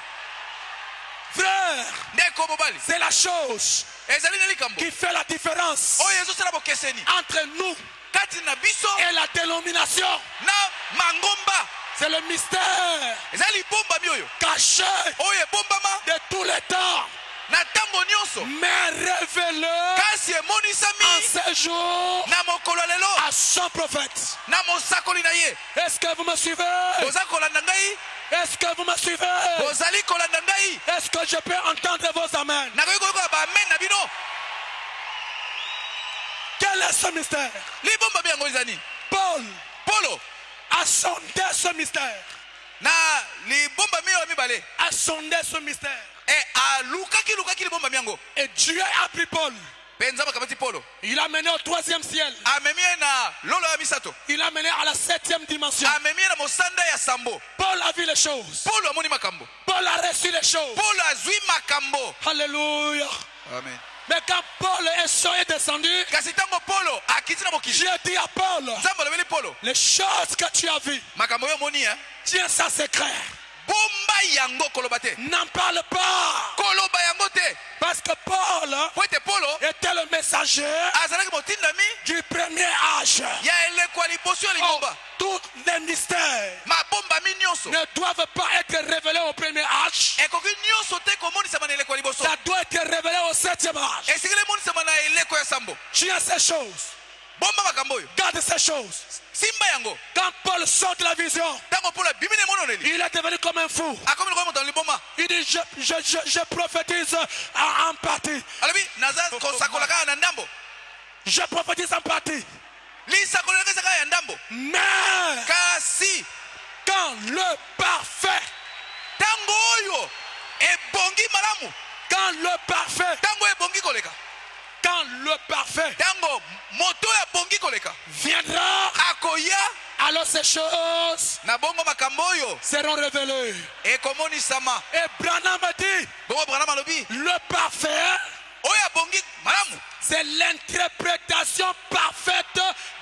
Frère, Ndeko mobali. c'est la chose ezali na likambo qui fait la différence oyo ezosala bokeseni entre nous kati na biso et la dénomination. na mangomba. C'est le mystère ezali libombami oyo caché oyo ebombama de tous les temps, na ntango nyonso mais révélé kasi emonisami en ces jours na mokolo ya lelo à son prophète. na mosakoli na ye. Est-ce que vous me suivez? boza kolanda ngai, Est-ce que vous me suivez? bozali kolanda ngai, Est-ce que je peux entendre vos amens? nakoki koyoka baamen na bino. Quel est ce mystère? libombami yango eza nini? Paul polo a sondé ce mystère. na libombami oyo mibale A sondé ce mystère. lukaki libombami yango Et Dieu a pris Paul. mpe nzambe akamati polo Il l'a mené au 3e ciel. amemi ye na lolo ya misato, Il l'a mené à la 7e dimension. amemi ye na mosanda ya sambo. Paul a vu les choses. polo amoni makambo, Paul a reçu les choses. polo azwi makambo. Alléluia. Amen. Mais quand Paul est descendu, kasi ntango polo akiti na mokili, Dieu dit à Paul, nzambe alobeli polo les choses que tu as vues, makambo oyo omoni tiens ça secret. bomba yango koloba te, N'en parle pas. koloba yango te, Parce que Paul po ete polo était le messager azalaki motindami du premier âge. ya eleko ya liboso ya libomba. Tous les mystères mabombami nyonso ne doivent pas être révélés au premier âge. ekoki nyonso te komonisama na eleko ya liboso, Ça doit être révélé au 7e âge. esikeli emonisama na eleko ya sambo. Tiens ces choses. bomba makambo oyo, Garde ces choses. simba yango. Quand Paul sort de la vision, ntango polo abimi na emononeli il est devenu comme un fou. akomi lokola moto na liboma, Il dit, je prophétise en partie. alobi naza kosakola kaka na ndambo, Je prophétise en partie. lisakolo eza kaka ya ndambo. Mais kasi quand le parfait, ntango oyo ebongi malamu, quand le parfait, ntango ebongi koleka, quand le parfait ntango moto oyo abongi koleka viendra, akoya, alors ces choses na bongo makambo oyo seront révélées. ekomonisama. Et Branham dit, bongo Branham alobi le parfait, oyo abongi malamu c'est l'interprétation parfaite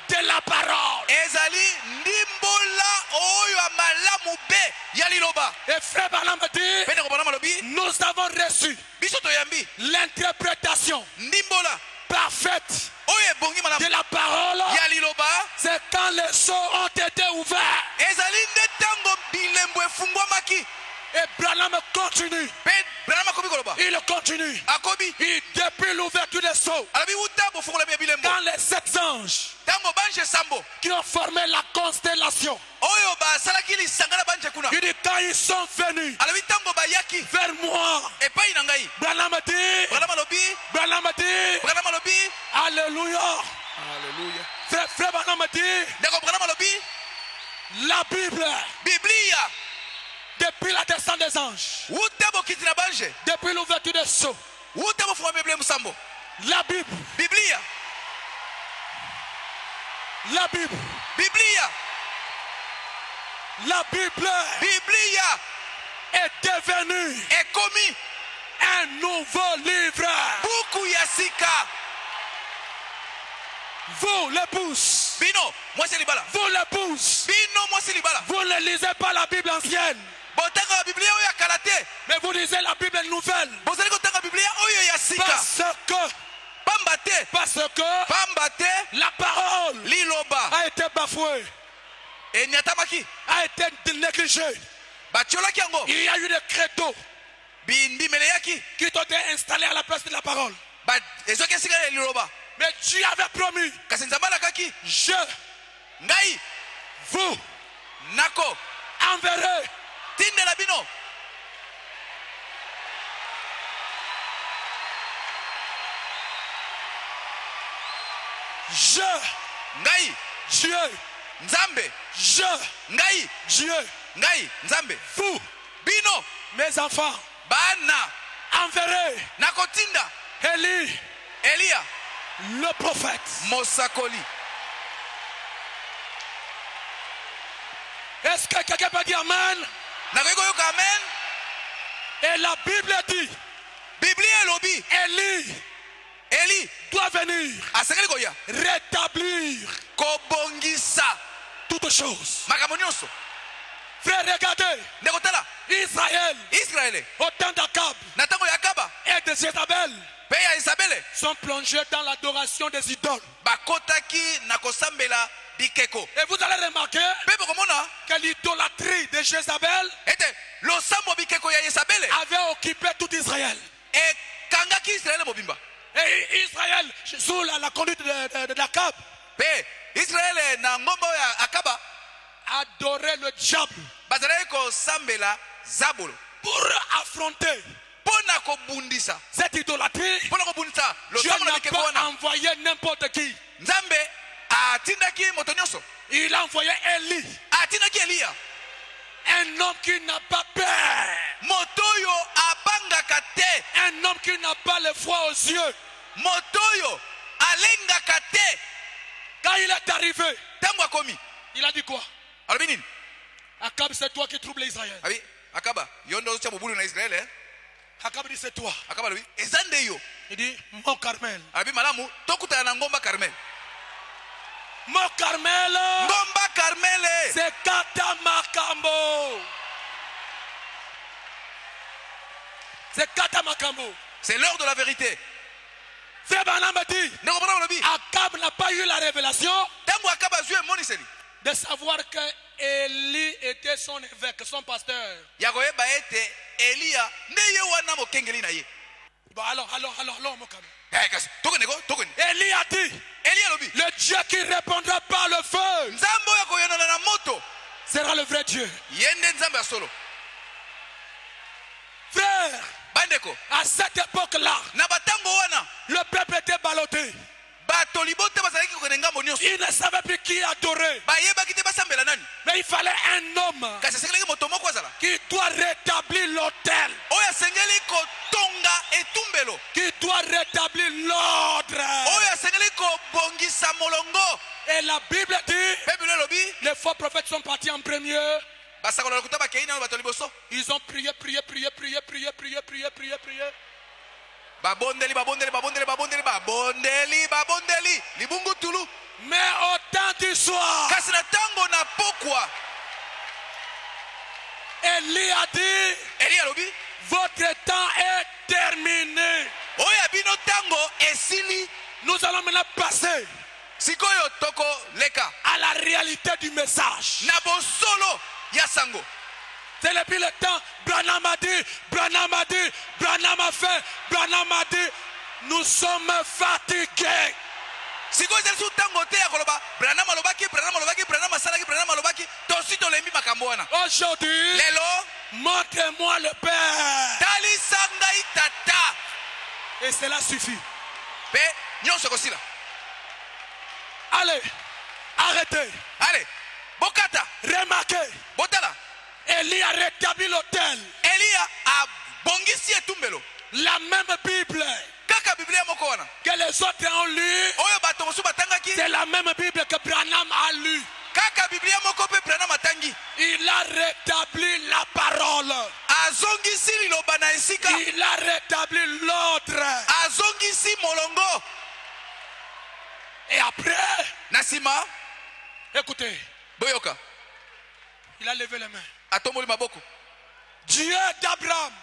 de la parole. ezali ndimbola oyo ya malamu be ya liloba. Et frère Branham dit, pene ko Branham alobi nous avons reçu biso toyambi l'interprétation ndimbola parfaite oyo ebongi de malamu la parole. ya liloba. C'est quand les sceaux ont été ouverts. ezali nde ntango bilembo efungwamaki. Et Branham continue. mpe Branham akomi koloba Il continue. akobi Et depuis l'ouverture des sceaux, alobi wuta bofungolami ya bilembo quand les 7 anges ntango banje sambo qui ont formé la constellation, oyo basalaki lisanga na banje kuna, il dit quand ils sont venus alobi ntango bayaki vers moi, epai na ngai, Branham dit, Branham alobi Alléluia. Alléluia. Frère Branham dit, ndeko Branham alobi la Bible, biblia depuis la descente des anges, wuta bokiti na banje, depuis l'ouverture des sceaux, wuta bofungwami ya bilembo sambo, la Bible, biblia la Bible, biblia la Bible biblia est devenue ekomi un nouveau livre. buku ya sika. Vous, l'épouse, bino mwasi libala, vous, l'épouse, bino mwasi libala, vous ne lisez pas la Bible ancienne, botanga biblia oyo ya kala te, mais vous lisez la Bible nouvelle. bozali kotanga biblia oyo ya sika. Parce que pamba te la parole liloba a été bafouée, enyatamaki, a été négligée. batiolaki yango, Il y a eu des créneaux bindimeleyaki, qui ont été installés à la place de la parole. ezwaki esika ya liloba. Mais Dieu avait promis, kasi nzambe alakaki je ngai vous nako enverrai tindela bino ngai Dieu, nzambe, ngai Dieu, nzambe, vous, bino mes enfants, bana enverrai nakotinda Élie, Elia le prophète. mosakoli. Est-ce que quelqu'un peut dire Amen? nakoki koyoka amen. Et la Bible dit, biblia elobi Eli doit venir asengeli koya rétablir kobongisa toutes choses. makambo nyonso. Frère, regardez, ndeko tala Israël, Israele au temps d'Akab, na ntango ya Akaba est de Jézabel pe ya Isabele sont plongés dans l'adoration des idoles. bakotaki na kosambela bikeko. Et vous allez remarquer Pe bokomona que l'idolâtrie de Jézabel ete losambo bikeko ya Isabele avait occupé tout Israël. e kangaki Israele mobimba. Et Israël, sous la conduite d'Akab, Pe Israele na ngomba ya Akaba adorait le diable bazalaki kosambela Zabolo pour affronter pona kobundisa cette idolâtrie. pona kobundisa Dieu losambo na n'a bikeko pas wana. envoyé n'importe qui. Nzambe atindaki moto nyonso, Il a envoyé Élie, atindaki Eliya, un homme qui n'a pas peur, moto oyo abangaka te, un homme qui n'a pas le froid aux yeux. moto oyo alengaka te. Quand il est arrivé, Tango akomi il a dit quoi? alobi nini? Akab, c'est toi qui troubles Israël. Abi Akaba yo ndo otia bobulu na Israele eh? Akab dit c'est toi. Akaba alobi eza nde yo. Il dit mon Carmel. Alobi malamu tokutana na ngomba Carmel. Mon Carmel, Ngomba Carmel c'est Kata Makambo. C'est Kata Makambo. c'est l'heure de la vérité. Frère Branham dit, Ndeko Branham alobi Akab n'a pas eu la révélation tango Akaba azwi emoniseli de savoir que Élie était son évêque, son pasteur. ya koyeba ete Eliya nde ye wana mokengeli na ye. Bon, alors, mon Carmel. Kasi tokende Élie a dit, Eliya alobi le Dieu qui répondra par le feu nzambe oyo akoyonana na moto sera le vrai Dieu. ye nde nzambe ya solo. Frère, Bandeko à cette époque-là, na batango wana le peuple était ballotté. bato libote bazalaki kokende ngambo nyonso Il ne savait plus qui adorer. bayebaki te basambela nani. Mais il fallait un homme Kasi asengelaki moto moko azala qui doit rétablir l'autel, oyo asengeli kotonga etumbelo, qui doit rétablir l'ordre. oyo asengeli kobongisa molongo. Et la Bible dit, Bible elobi les faux prophètes sont partis en premier. basakola lokuta bakei nano bato liboso Ils ont prié. babondeli libungu tulu. Mais au temps du soir, Kasi na tango na pokwa Élie a dit, Eli alobi votre temps est terminé. oyo abino tango esili. Nous allons maintenant passer Sikoyo toko leka à la réalité du message. na bosolo ya sango. C'est depuis le temps, Branham a dit, Branham a fait, Branham a dit, nous sommes fatigués. Sikoyo ezali su tango te ya koloba Branham alobaki Branham asalaki Branham alobaki tosi tolembi makambo wana. Aujourd'hui, Lelo montrez-moi le Père. talisa ngai tata Et cela suffit. pe nyonso kosila. Allez, arrêtez. Ale bokata Remarquez, botala Élie a rétabli l'autel. Eliya abongisi etumbelo La même Bible kaka biblia moko wana que les autres ont lu, oyo bato mosusu batangaki c'est la même Bible que Branham a lu. kaka biblia moko mpe Branham atangi. Il a rétabli la parole. Azongisi liloba na esika, Il a rétabli l'ordre. azongisi molongo. Et après, Na nsima écoutez, boyoka il a levé les mains. atomboli maboko. Dieu d'Abraham,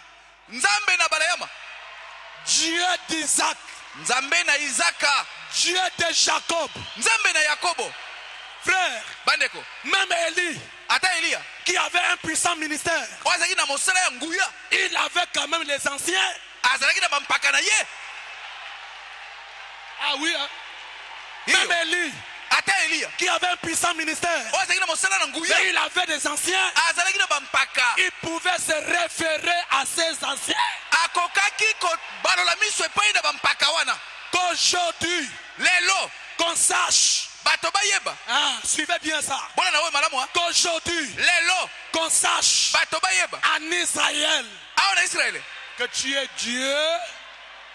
Nzambe na Balayama, Dieu d'Isaac, Nzambe na Isaka, Dieu de Jacob. Nzambe na Yakobo. Frère, Bandeko même Élie, ata Eliya qui avait un puissant ministère, oyo azalaki na mosala ya nguya, il avait quand même les anciens. azalaki na bampaka na ye. Ah oui, hein? Iyo. Même Élie, Ata Eliya qui avait un puissant ministère, oyo azalaki na mosala na nguya, mais il avait des anciens. azalaki na bampaka. Il pouvait se référer à ses anciens. Akokaki kobalola miso epai na bampaka wana. Qu'aujourd'hui, Lelo qu'on sache, bato bayeba, ah, suivez bien ça, bona na oyo malamu ha? qu'aujourd'hui, Lelo qu'on sache bato bayeba en Israël awa na Israele que tu es Dieu,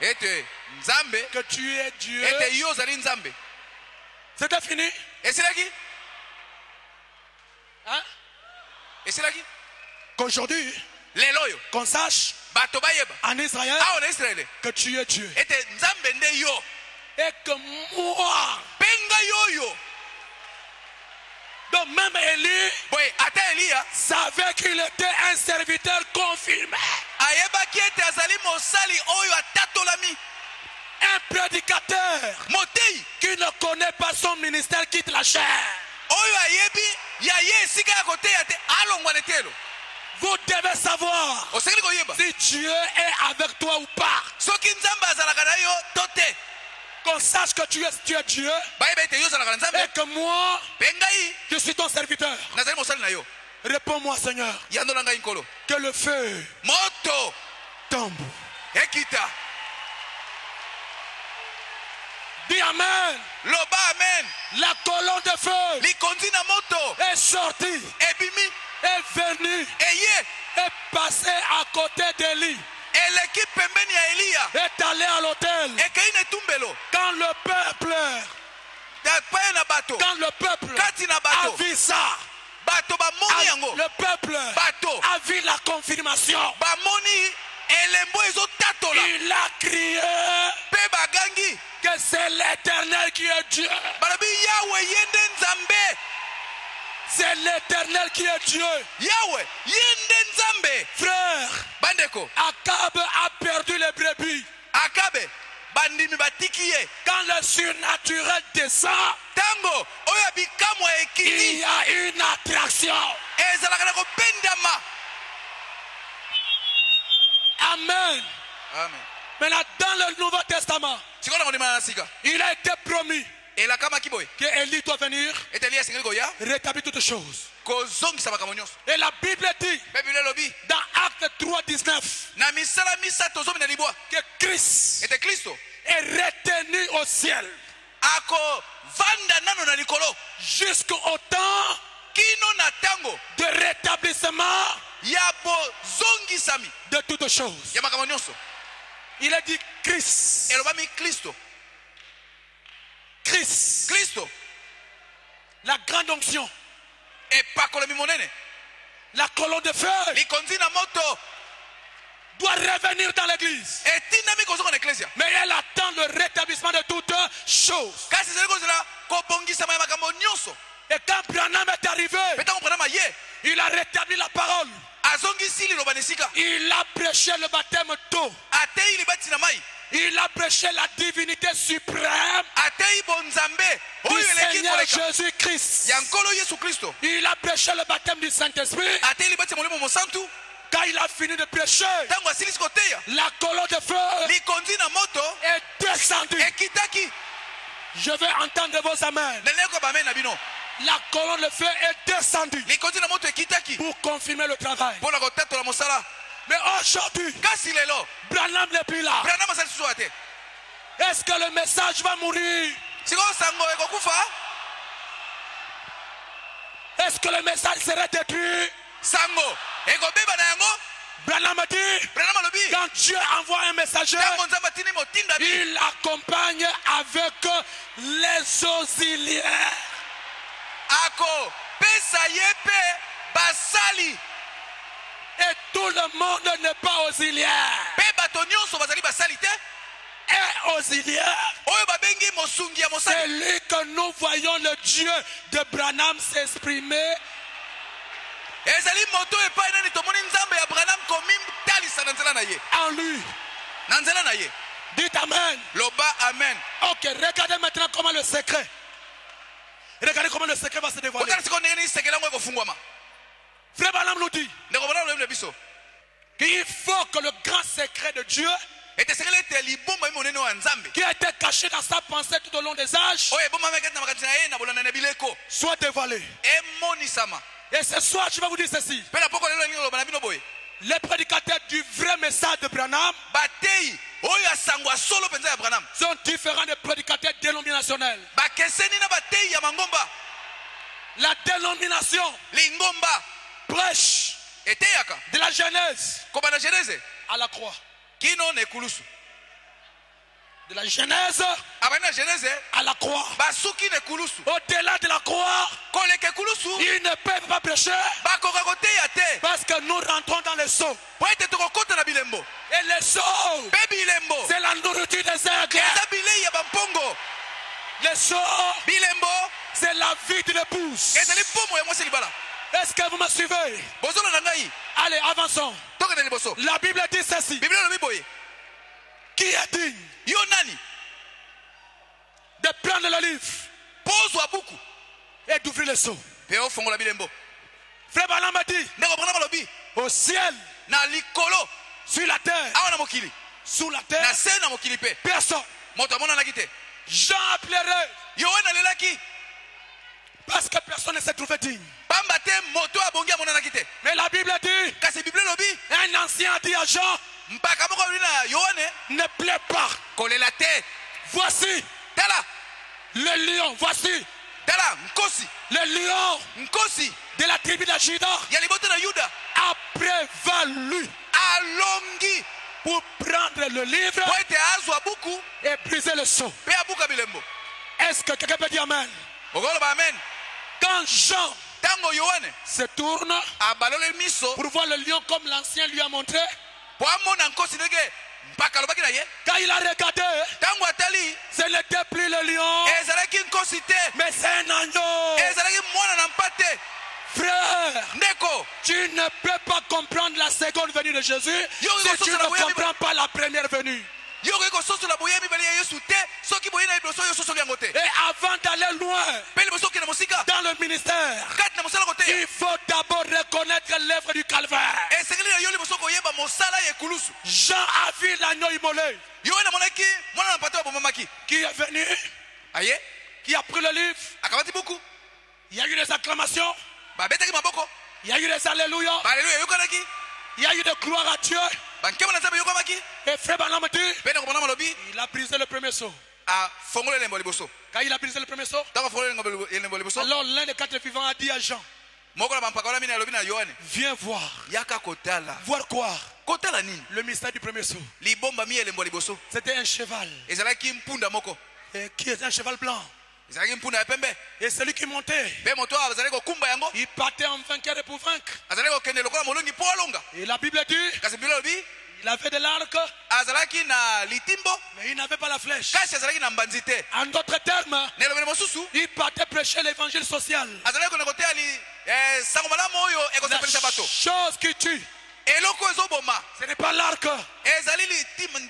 ete Nzambe, que tu es Dieu. ete yo ozali Nzambe. C'était fini? Esilaki Hein? esilaki Qu'aujourd'hui, lelo oyo qu'on sache bato bayeba en Israël awa na Israele que tu es Dieu. ete Nzambe nde yo Et que moi, mpe ngai oyo. donc même Élie Boye ata Eliya savait qu'il était un serviteur confirmé. ayebaki ete azali mosali oyo atatolami. Un prédicateur Motei qui ne connaît pas son ministère quitte la chair. oyo ayebi ya ye esika ya koteya te alongwa na etelo. Vous devez savoir Osengeli koyeba si Dieu est avec toi ou pas. soki nzambe azalaka na yo to te. Qu'on sache que tu es Dieu Bayeba ete yo ozalaka na et nzambe que moi, mpe ngai je suis ton serviteur. nazali mosali na yo. Réponds-moi, Seigneur, Yandola ngai nkolo. que le feu Moto tombe. ekita. Dis Amen. Loba amen. La colonne de feu Likonzi na moto est sortie, ebimi est venue, eye est passée à côté d'Élie, eleki pembeni ya Eliya est allée à l'autel. ekei na etumbelo Quand le peuple, epai na bato quand le peuple kati na a bato vu ça, bato bamoni yango le peuple bato a vu la confirmation. bamoni elembo ezotatola Il a crié mpe bagangi que c'est l'Éternel qui est Dieu. balobi yawe ye nde nzambe. C'est l'Éternel qui est Dieu. Yawe ye nde nzambe. Frère, Bandeko Akab a perdu les brebis. Akabe bandimi batiki ye. Quand le surnaturel descend, Tango oyo bikamwa il ekili y a une attraction. ezalaka na kopendama. Amen. Amen. Maintenant, dans le Nouveau Testament, Sikola ngoni mana sika. il a été promis Elakamaki boye. que Élie doit venir Ete Eliya singeli koya rétablir toutes choses. kozongisa makambo nyonso. Et la Bible dit, Bible elobi dans Acte 3, 19, na misala misato ozomi na libwa que Christ ete Kristo est retenu au ciel ako vanda nano na likolo jusqu'au temps kino na tango de rétablissement ya bozongisami de toutes choses. ya makambo nyonso. Il a dit Christ. Elobami Kristo. Christ. Kristo La grande onction. epakolomi monene La colonne de feu likonzi na moto doit revenir dans l'église. etindami kozonga na eklesia Mais elle attend le rétablissement de toutes choses. kasi ezali kozela kobongisama ya makambo nyonso. Et quand Branham est arrivé, Mpe ntango Branham ye il a rétabli la parole. azongisi liloba na esika Il a prêché le baptême d'eau. atei libati na mai Il a prêché la divinité suprême atei bonzambe du oyo eleki Seigneur koleka Jésus-Christ. ya nkolo yesu kristo Il a prêché le baptême du Saint-Esprit. atei libati ya molimo mosantu. Quand il a fini de prêcher, Ntango asilisi koteya la colonne de feu likonzi na moto est descendue. ekitaki. Je vais entendre vos amens. Nelenge koyeba amen na bino. La colonne de feu est descendue likonzi na moto ekitaki pour confirmer le travail. mpo na kotatola mosala. Mais aujourd'hui, kasi lelo Branham n'est plus là. Branham asali susu awa te. Est-ce que le message va mourir? sikoyo sango ekokufa. Est-ce que le message serait détruit? sango ekobeba na yango. Branham dit, Branham alobi quand Dieu envoie un messager, ntango nzambe atindi motinda bi il accompagne avec les auxiliaires. akopesa ye mpe basali. Et tout le monde n'est pas auxiliaire. mpe bato nyonso bazali basali te. Et auxiliaire, oyo babengi mosungi ya c'est mosali. lui que nous voyons le Dieu de Branham s'exprimer. ezali moto epai nani tomoni nzambe ya Branham komitalisa na nzela na ye. En lui. na nzela na ye. Dites Amen. loba amen. Ok, regardez maintenant comment le secret. Regardez comment le secret va se dévoiler. kotala sikoyo ndenge nini sekela yango ekofungwama. Frère Branham nous dit ndeko Branham alobi na biso qu'il faut que le grand secret de Dieu, ete sekela ete libomba mi monene oyo ya nzambe qui a été caché dans sa pensée tout au long des âges, oyo ebombami kati na makanisi na ye na bolanda na bileko soit dévoilé. emonisama. Et ce soir, je vais vous dire ceci. mpe na poko lelo elingi koloba na bino boye Les prédicateurs du vrai message de Branham batei oyo ya sango ya solo mpenza ya Branham sont différents des prédicateurs dénominationnels. bakeseni na batei ya mangomba. La dénomination lingomba prêche eteyaka de la Genèse kobanda genese à la croix. kino na ekulusu. De la Genèse abandi na genese à la croix. basuki na ekulusu. Au-delà de la croix, koleka ekulusu ils ne peuvent pas prêcher bakoka koteya te parce que nous rentrons dans les seaux. po ete tokokota na bilembo. Et les seaux, mpe bilembo c'est la nourriture des aigles. eza bilei ya bampongo. Les seaux, bilembo c'est la vie de l'épouse. ezali pomo ya mwasi libala. Est-ce que vous me suivez? bozolanda ngai Allez, avançons. tokende liboso. La Bible dit ceci. Biblia elobi boye, Qui est digne yo nani de prendre le livre pozwa buku et d'ouvrir le seau? mpe ofongola bilembo. Frère Branham a dit, ndeko Branham alobi au ciel, na likolo sur la terre, awa na mokili sous la na terre, se na mokili mpe personne. moto amonanaki te. Jean a pleuré Yo wana alelaki parce que personne ne s'est trouvé digne. pamba te moto abongi amonanaki te. Mais la Bible dit, Kasi Biblia elobi un ancien a dit à Jean, mpaka moko alobi na Yohane ne plaît pas. kolela te. Voici Tala le lion, voici tala nkosi le lion nkosi de la tribu de Juda ya libota na Yuda a prévalu alongi pour prendre le livre po ete azwa buku et briser le seau. mpe abuka bilembo. Est-ce que quelqu'un peut dire amen? okoloba amen. Quand Jean Tango Yohane se tourne abalole miso pour voir le lion comme l'ancien lui a montré, po amona nkosi ndenge mpaka alobaki na ye. quand il a regardé, Tango atali ce n'était plus le lion, ezalaki nkosi te, mais c'est un agneau. ezalaki mwana na mpa te. Frère, Ndeko tu ne peux pas comprendre la seconde venue de Jésus Yo, si tu yo, ne yo, comprends pas la première venue. yokoki kososola boye mibale ya Yesu te soki boye na liboso yo sosoli yango te. Et avant d'aller loin Mpe liboso okende mosika dans le ministère, kati na mosala koteya il faut d'abord reconnaître l'œuvre du calvaire. esengeli na yo liboso koyeba mosala ya ekulusu. Jean a vu l'agneau immolé Yohane amonaki mwana na mpate babomamaki qui est venu, aye qui a pris le livre. akamati buku Il y a eu des acclamations, babetaki maboko il y a eu des alléluia, baleluya eyokanaki il y a eu des gloires à Dieu. bankema na nzambe eyokamaki Et frère Branham dit, mpe ndeko Branham alobi il a brisé le premier seau. afongola elembo liboso. Quand il a brisé le premier seau, Ntango afongola elembo liboso alors l'un des quatre vivants a dit à Jean, moko na bampaka wana mine alobi na Yohane viens voir. yaka kotala. Voir quoi? Kotala nini? Le mystère du premier seau. Libomba mi elembo liboso C'était un cheval. ezalaki mpunda moko, Et qui est un cheval blanc. ezalaki mpunda ya pembe Et celui qui montait, mpe moto oyo azalaki kokumba yango il partait en vainqueur et pour vaincre. azalaki kokende lokola molongi mpo alonga. Et la Bible dit, Kasi Biblia alobi il avait de l'arc, azalaki na litimbo mais il n'avait pas la flèche. kasi azalaki na mbanzi te. En d'autres termes, Na elobeli mosusu il partait prêcher l'évangile social. azalaki kona koteya sango malamu oyo La ekosepelisa bato. chose qui tue, Eloko ezoboma ce n'est pas l'arc, ezali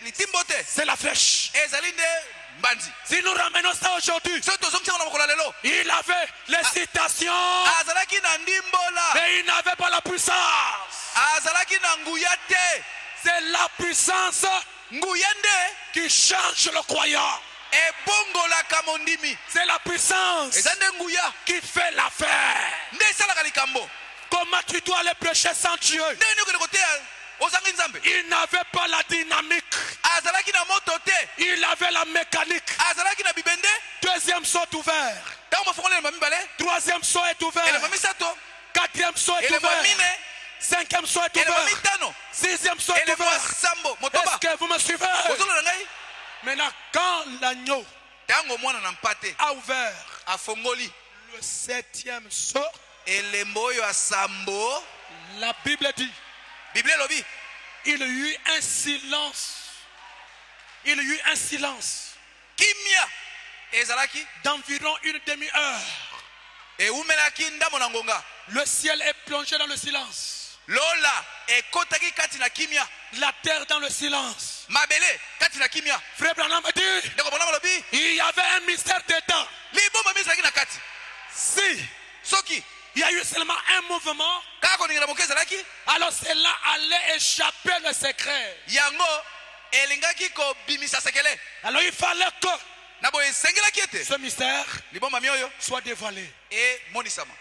litimbo te, c'est la flèche. ezali nde mbanzi. Si nous ramenons ça aujourd'hui, Soki tozongisa ngo na mokolo ya lelo il avait les citations, azalaki na ndimbola, mais il n'avait pas la puissance. azalaki na nguya te. C'est la puissance Nguya nde qui change le croyant. ebongolaka mondimi, C'est la puissance eza nde nguya qui fait l'affaire. nde esalaka likambo. Comment tu dois aller prêcher sans Dieu? Ndenge okende koteya ozangi nzambe. Il n'avait pas la dynamique, Azalaki na moto te, il avait la mécanique. azalaki na bibende. Deuxième saut ouvert, Ntango bafongola elema mibale, troisième saut est ouvert, elema misato, quatrième saut est elema ouvert, mine, cinquième saut est elema ouvert, mitano, sixième saut est elema ouvert. sambo. Motoba Est-ce que vous me suivez? ozolola ngai. Maintenant, quand l'agneau Ntango mwana na mpate a ouvert afongoli le septième saut, elembo oyo ya sambo, la Bible dit, Biblia elobi il y eut un silence. Il y eut un silence kimia ezalaki d'environ une demi-heure. ewumelaki ndambo na ngonga. Le ciel est plongé dans le silence. Lola ekotaki kati na kimia, La terre dans le silence. mabele kati na kimia. Frère Branham dit, Ndeko Branham alobi il y avait un mystère dedans. libomba mi ezalaki na kati. Si Soki il y a eu seulement un mouvement, kaka koningela moke ezalaki alors cela allait échapper le secret. yango elingaki kobimisa sekele. Alors il fallait que Na boye esengelaki ete ce mystère libomba mi oyo soit dévoilé. emonisama.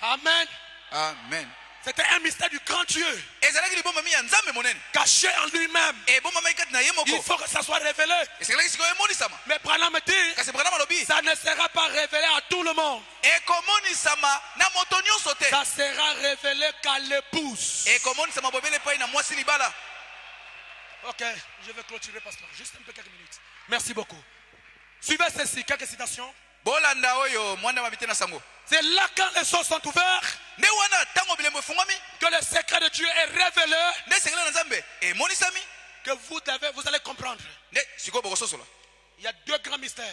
Amen. Amen. C'était un mystère du grand Dieu, ezalaki libomba mi ya nzambe monene, caché en lui-même. ebombamaki kati na ye Il moko, faut que ça soit révélé. esengelaki sikoyo emonisama. Mais Branham dit, Kasi Branham alobi ça ne sera pas révélé à tout le monde. ekomonisama na moto nyonso te, Ça sera révélé qu'à l'épouse. ekomonisama bobele epai na mwasi libala. Ok, je vais clôturer, pasteur. Juste un peu quelques minutes. Merci beaucoup. Suivez ceci, quelques citations. Bolanda oyo mwanda mabite na sango. C'est là quand les choses sont ouvertes Nde wana tango bilembo efungwami, que le secret de Dieu est révélé, nde esengeli na nzambe emonisami, que vous allez comprendre. nde sikoyo bokososola. Il y a deux grands mystères.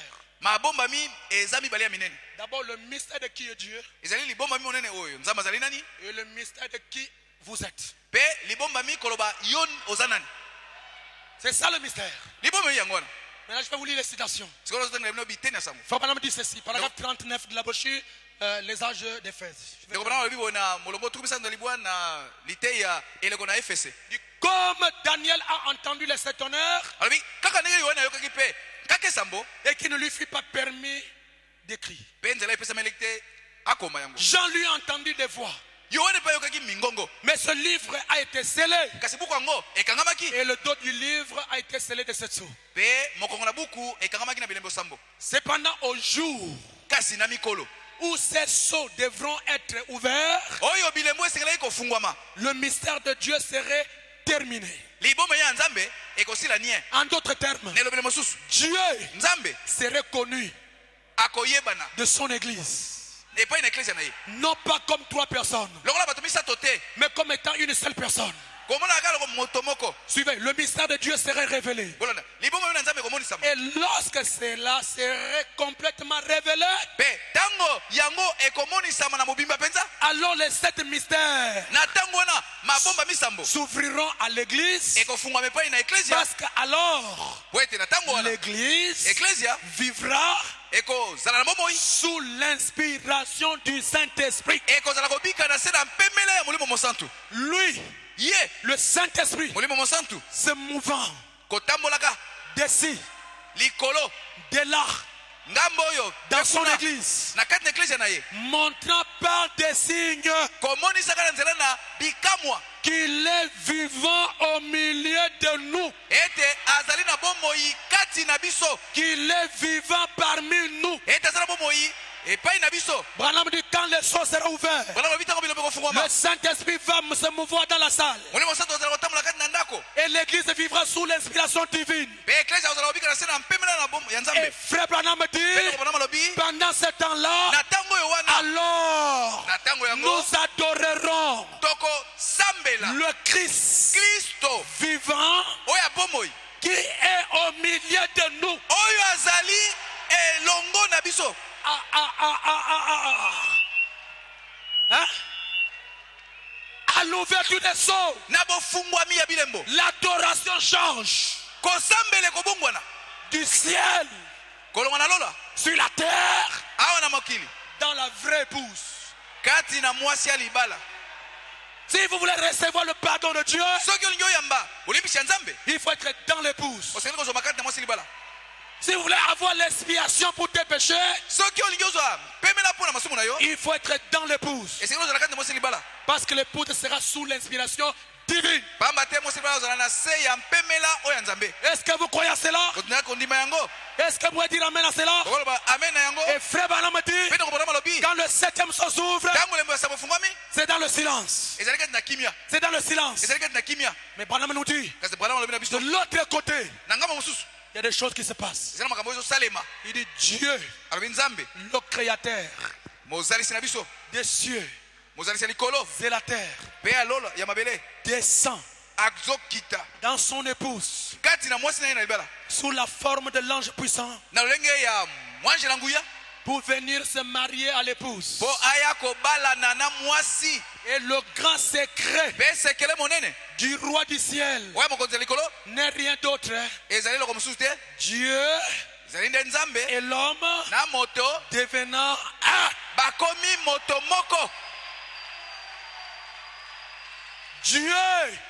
mabombami eza mibale ya minene. D'abord le mystère de qui est Dieu Ezali libombami monene oyo nzambe azali nani? et le mystère de qui vous êtes. Pe libombami koloba yon oza nani? C'est ça le mystère. Libombami yango wana. Maintenant je vais vous lire les citations. Sikoyo zotanga bino biteni ya sango. Frère Branham dit ceci, paragraphe 39 de la brochure Les âges d'Éphèse. Ndeko bana lobi bona molongo tukubisa ndo libwa na liteya eleko na Efese. Comme Daniel a entendu les sept honneurs Alobi kaka ndenge yona yokaki pe kake sambo et qui ne lui fut pas permis d'écrire. pe nzela epesa melekte akoma yango. Jean lui a entendu des voix. Yohane pa yokaki mingongo. Mais ce livre a été scellé. Kasi buku yango ekangamaki. Et le dos du livre a été scellé de cette sceau. Pe mokongo na buku ekangamaki na bilembo sambo. Cependant au jour Kasi na mikolo où ces sceaux devront être ouverts, oyo bilembo esengelaki kofungwama, le mystère de Dieu serait terminé. liboma ya nzambe ekosila nie. En d'autres termes, Na elobelo mosusu Dieu nzambe serait connu akoyebana de son église. epai na eklezia na ye Non pas comme trois personnes, lokola bato misato te mais comme étant une seule personne. komona kaka loko moto moko. Suivez, le mystère de Dieu serait révélé. Bolanda liboma na nzambe ekomonisama Et lorsque cela serait complètement révélé, pe tango yango ekomonisama na mobimba penza, alors les sept mystères na tango wana mabomba misambo s'ouvriront à l'église. ekofungwama epai na eklezia Parce qu'alors, po ete na tango wana l'église eklezia vivra ekozala na bomoi, sous l'inspiration du Saint-Esprit. ekozala kobika na se na mpemela ya molimo mosantu. Lui, Ye le Saint-Esprit, molimo mosantu se mouvant kotambolaka d'ici, likolo de là, ngambo oyo dans pe son kuna, église, na kati na eklezia na ye montrant par des signes komonisaka na nzela na bikamwa qu'il est vivant au milieu de nous, ete azali na bomoi kati na biso, qu'il est vivant parmi nous. ete azali na bomoi epai na biso. Branham dit quand les choses seront ouvertes, Bana babita ko bilombe kofungwama le Saint-Esprit va se mouvoir dans la salle molimo mosantu azala kotambola kati na ndako et l'église vivra sous l'inspiration divine. pe eklezia ozala kobika na se na mpemela na bomoi ya Et nzambe. frère Branham Pe dit ndeko bana malobi pendant ce temps-là, na tango oyo wana alors na tango yango nous adorerons tokosambela le Christ Kristo vivant oyo ya bomoi qui est au milieu de nous. oyo azali elongo na biso. Hein? À l'ouverture des sceaux, Na bofungwami ya bilembo l'adoration change kosambela ekobongwana du ciel kolonga na lola sur la terre awa na mokili dans la vraie épouse. kati na mwasi ya libala. Si vous voulez recevoir le pardon de Dieu, Soki olingi oyamba olimbisi ya nzambe il faut être dans l'épouse. osengeli kozwa kati na mwasi libala. Si vous voulez avoir l'expiation pour tes péchés, Soki olingi ozwa pemela mpo na masumu na yo il faut être dans l'épouse. esengeli ozala kati na mwasi libala. Parce que l'épouse sera sous l'inspiration divine. Pamba te mwasi libala ozala na se ya mpemela oyo ya nzambe. Est-ce que vous croyez à cela? Kotinaka kondima yango Est-ce que vous pouvez dire amen à cela? okoloba amen na yango. Et frère Branham dit, Pe ndeko bana malobi quand le septième sceau s'ouvre, tango lembo ya sabo efungwami c'est dans le silence. ezali kati na kimia, C'est dans le silence. ezali kati na kimia. Mais Branham nous dit, Kasi bana malobi na de biso l'autre côté, na ngambo mosusu il y a des choses qui se passent. ezali makambo oyo ezosalema. Il dit, Dieu, alobi nzambe le créateur mozalisi na biso, des cieux mozalisi ya likolo et la terre, mpe ya lola ya mabele descend azokita dans son épouse kati na mwasi na ye na libala sous la forme de l'ange puissant na lolenge ya mwanje na nguya pour venir se marier à l'épouse. mpo aya kobalana na mwasi. Et le grand secret Mpe sekele monene du roi du ciel oya mokonzi ya likolo n'est rien d'autre. ezali eloko mosusu te, Dieu ezali nde nzambe et l'homme na moto devenant un. bakomi moto moko. Dieu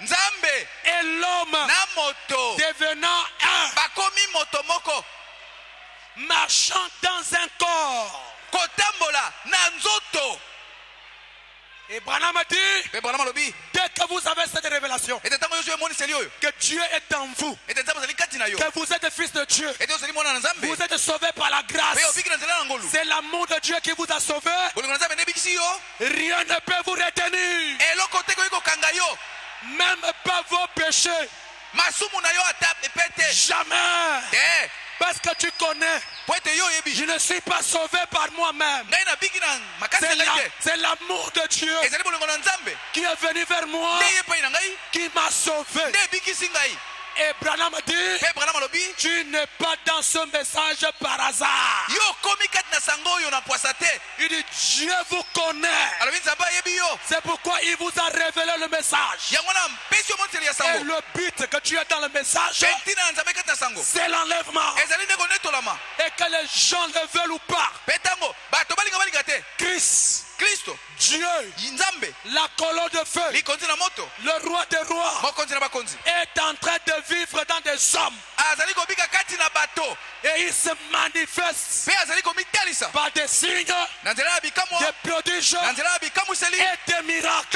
Nzambe et l'homme na moto devenant un, bakomi moto moko marchant dans un corps. kotambola na nzoto. Et Branham dit, Mpe bana malobi dès que vous avez cette révélation, ete ntango yozo emoniseli oyo que Dieu est en vous, ete nzambe azali kati na yo, que vous êtes fils de Dieu, ete ozali mwana na nzambe vous êtes sauvé par la mpe grâce. obiki na nzela na ngolu. C'est l'amour de Dieu qui vous a sauvé. bolingo na nzambe nde ebikisi yo, Rien ne peut vous retenir, eloko te koki kokanga yo, même pas vos péchés. masumu na yo ata epe te Jamais. te, Parce que tu connais, po ete yo oyebi je ne suis pas sauvé par moi-même. ngai nabiki na makasi na ngai te. C'est l'amour de Dieu Ezali bolingo na nzambe qui est venu vers moi, nde ye epai na ngai qui m'a sauvé. nde ebikisi ngai. Et Branham dit, Pe Branham alobi, tu n'es pas dans ce message par hasard. yo komi kati na sango oyo na pwasa te. Il dit, Dieu vous connaît. Alobi nzambe ayebi yo. C'est pourquoi il vous a révélé le message. Yango na mpesi yo monteli ya Et sango. le but que tu es dans le message, Pe ntina na nzambe kati na sango. c'est l'enlèvement. Ezali nde konetolama. Et que les gens le veulent ou pas, Pe ntango bato balinga te. Christ, Kristo, Dieu, nzambe, la colonne de feu, likonzi na moto, le roi des rois, mokonzi na bakonzi. est en train de vivre dans des hommes. Azali kobika kati na bato. Et il se manifeste Pe azali komitalisa. par des signes, Na nzela ya bikamwa. des prodiges Na nzela ya bikamwiseli. et des miracles.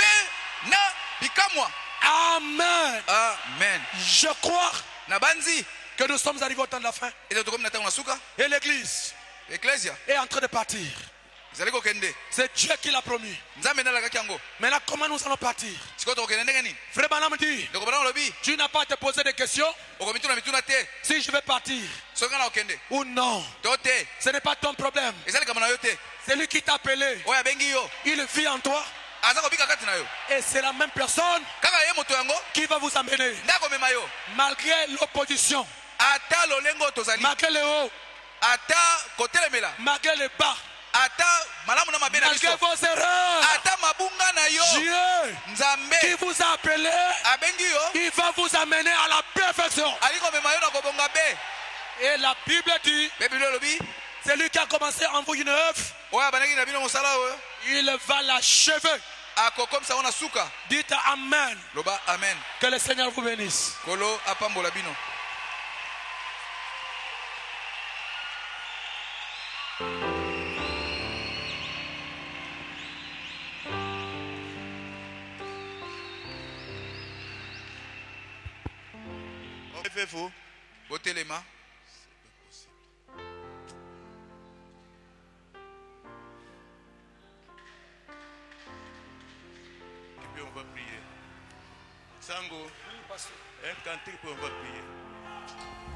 Pe na bikamwa. Amen. Amen. Je crois Na banzi. que nous sommes arrivés au temps de la fin. Eza tokomi na ntango na suka. Et l'église Ecclesia. est en train de partir. Ezali kokende. C'est Dieu qui l'a promis. Nzambe nalakaki yango. Maintenant, comment nous allons partir? Sikoyo tokokende ndenge nini? Frère Branham dit, Ndeko Branham alobi, tu n'as pas à te poser des questions okomituna mituna te. si je vais partir Soki nga na okende. ou non. To te. Ce n'est pas ton problème. Ezali kama na yo te. C'est lui qui t'a appelé. Oyo abengi yo. Il vit en toi. Aza kobika kati na yo. Et c'est la même personne Kaka ye moto yango. qui va vous amener. Ndakomema yo. Malgré l'opposition, Ata lolengo tozali. malgré le haut, Ata kotelemela. malgré le bas, Ata malamu na mabe na malgré biso. vos erreurs, Ata mabunga na yo. Dieu qui Nzambe vous a appelé, abengi yo. il va vous amener à la perfection. Ali komema yo na kobonga be. Et la Bible dit, Bible alobi, c'est lui qui a commencé en vous une œuvre, oyo abanaki na bino mosala oyo. il va l'achever. Akokomisa ngo na suka. Dites Amen. Loba amen. Que le Seigneur vous bénisse. Kolo apambola bino. Faites-vous. Botelema. Et puis on va prier. Sango, un cantique, puis on va prier.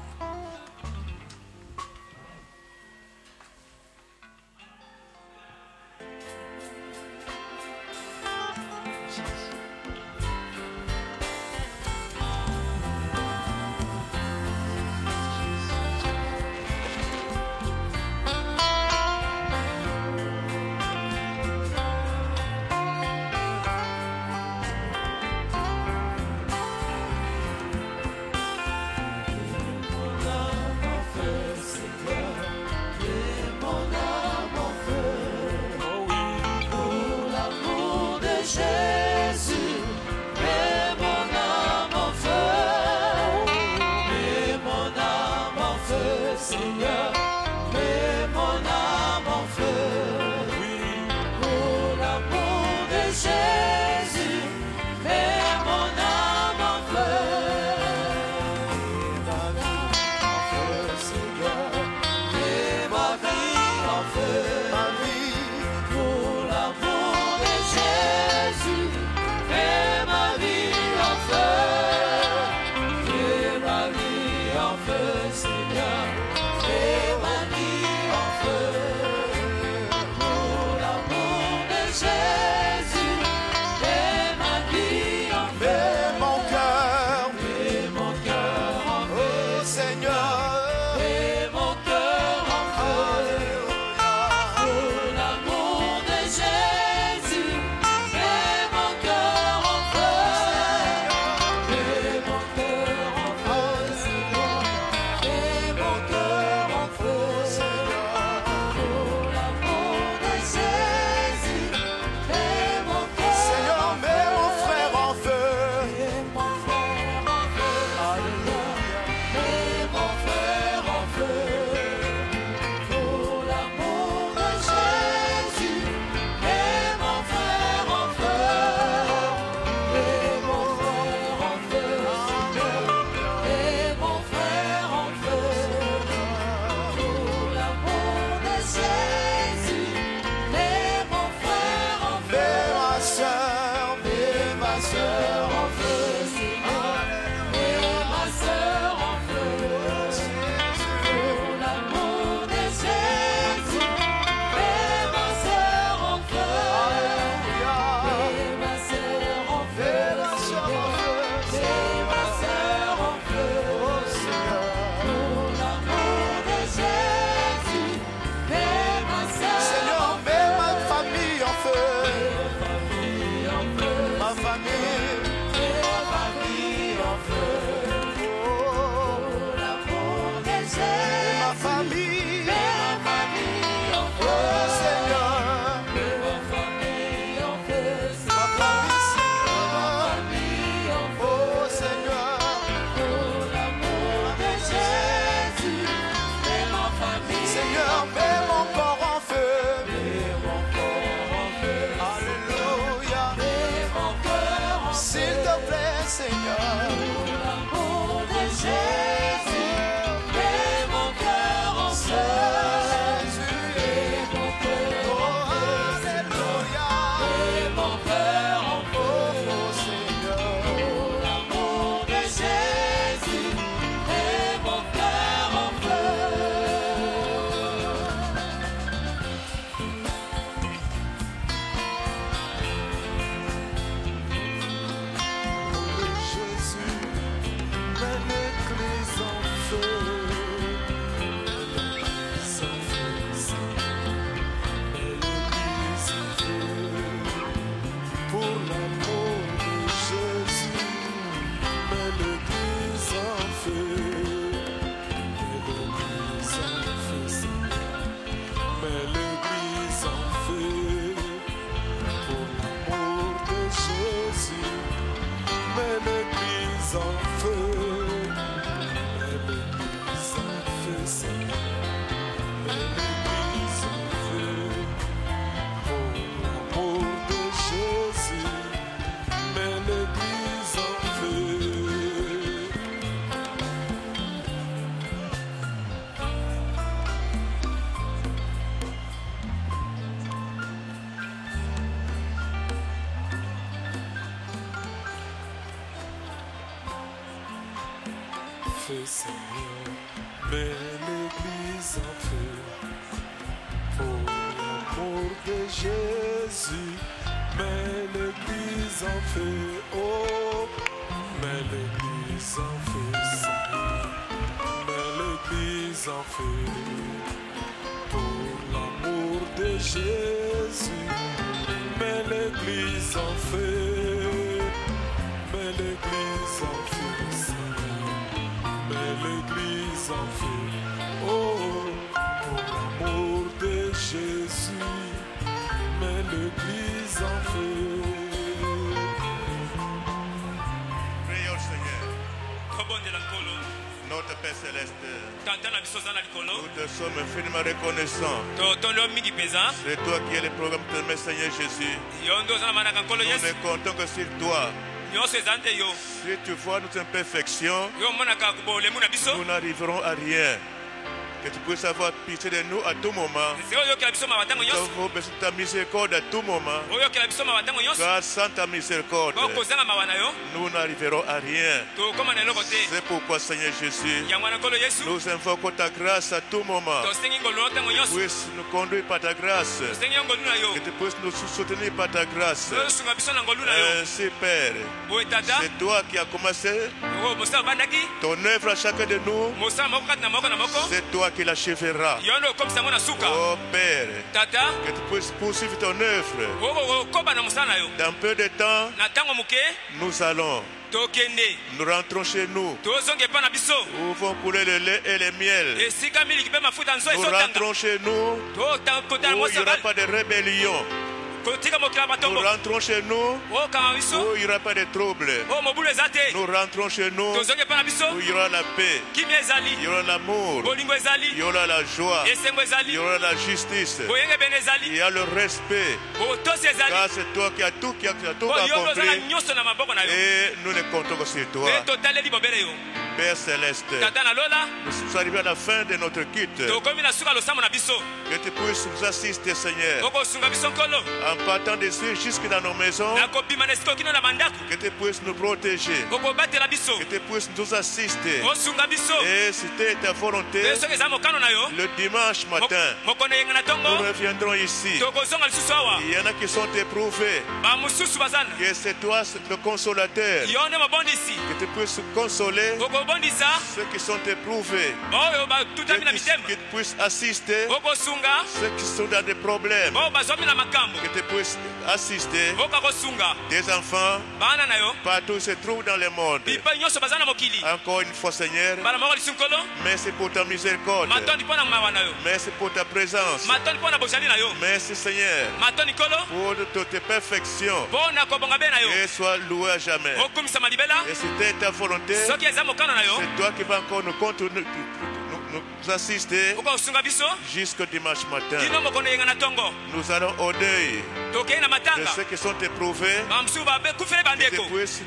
Mon frère feu, Seigneur. Mets l'église en feu. Pour l'amour de Jésus, mets l'église en feu. Oh, mets l'église en feu, Seigneur. Mets l'église en feu. Pour l'amour de Jésus, mets l'église en feu. Mets l'église en feu, Seigneur. Mets l'église en feu. Oh, pour l'amour de Jésus, mets l'église en feu. Prions, Seigneur. tobondela nkolo Notre Père Céleste, tata na biso oza na likolo nous te sommes infiniment reconnaissants. totondi yo mingi mpenza C'est toi qui es le programme de notre Seigneur Jésus. yo nde oza na manaka nkolo Nous yesu ne comptons que sur toi. nyonso eza nde yo Si tu vois notre imperfection, yo omonaka bolemu na biso nous n'arriverons à rien. Que tu puisses avoir pitié de nous à tout moment. se oyokela biso mawa ntango Nous nyonso avons besoin de ta miséricorde à tout moment. oyokela biso mawa ntango nyonso Car sans ta miséricorde, okozanga mawa na yo nous n'arriverons à rien. tokóma na eloko te C'est pourquoi, Seigneur Jésus, yango wana nkolo yesu nous invoquons ta grâce à tout moment. tosengi ngolu na yo ntango nyonso Puisse nous conduire par ta grâce. tosengi yo ngolu na yo Que tu puisses nous soutenir par ta grâce. tosunga biso na ngolu na yo Ainsi, Père, boye tata c'est toi qui as commencé yo mosala obandaki ton œuvre à chacun de nous. mosala moko kati na moko na moko C'est toi qui l'achèveras. yo nde okomisa yango na suka Oh Père, tata que tu puisses poursuivre ton œuvre. okoba na mosala na yo Dans peu de temps, na ntango moke nous allons. tokende Nous rentrons chez nous. tozonga epa na biso Où vont couler le lait et le miel. esika miliki mpe mafuta nzo Nous ezotanga rentrons chez nous. kotala Où il n'y aura mosabali pas de rébellion. kotika mokili ya Nous batombo rentrons chez nous. okanga biso Où il n'y aura pas de trouble. oyo mobulu eza te Nous rentrons chez nous. tozongi epa na biso Où il y aura la paix. kimia ezali Il y aura l'amour. bolingo Il ezali y aura la joie. esengo Il ezali y aura la justice. boyenge ebene Il ezali y a le respect. botosi ezali Car c'est toi qui as tout, qui as tout po yo oza na accompli. nyonso na maboko na yo Et nous ne comptons que sur toi. te totaleli bobele yo Père Céleste, tata na lola nous sommes arrivés à la fin de notre quitte. tokomi na suka losambo na biso Que tu puisses nous assister, Seigneur, okosunga biso nkolo en partant d'ici jusque dans nos maisons. nakobima na esika okino na mandako Que tu puisses nous protéger. okobatela biso Que tu puisses nous assister. osunga biso Et si c'était ta volonté, te soki eza mokano na yo le dimanche matin, mokono eyenga na nous ntongo reviendrons ici. tokozonga lisusu awa Il y en a qui sont éprouvés. bamosusu baza na Que c'est toi le consolateur. yo nde mobondisi Que tu puisses consoler okobondisa ceux qui sont éprouvés. oyo batutami na Que mitema tu puisses assister okosunga ceux qui sont dans des problèmes. oyo bazwami na makambo Que tu puisses assister oka kosunga tes enfants bana na yo partout où ils se trouvent dans le monde. bipai nyonso baza na mokili Encore une fois, Seigneur, bana moko lisu nkolo merci pour ta miséricorde. matondi mpo na mawa na yo Merci pour ta présence. matondi mpo na bozali na yo Merci, Seigneur, matondi nkolo pour toutes tes perfections. mpo na kobonga be na yo Et sois loué à jamais. okumisama libela Et c'était ta volonté. soki eza mokano na yo C'est toi qui vas encore nous assister okosunga biso jusqu'au dimanche matin. kino mokono eyenga na ntongo Nous allons au deuil tokei na de matanga ceux qui sont éprouvés. bamosusu bakufele Que tu bandeko puisses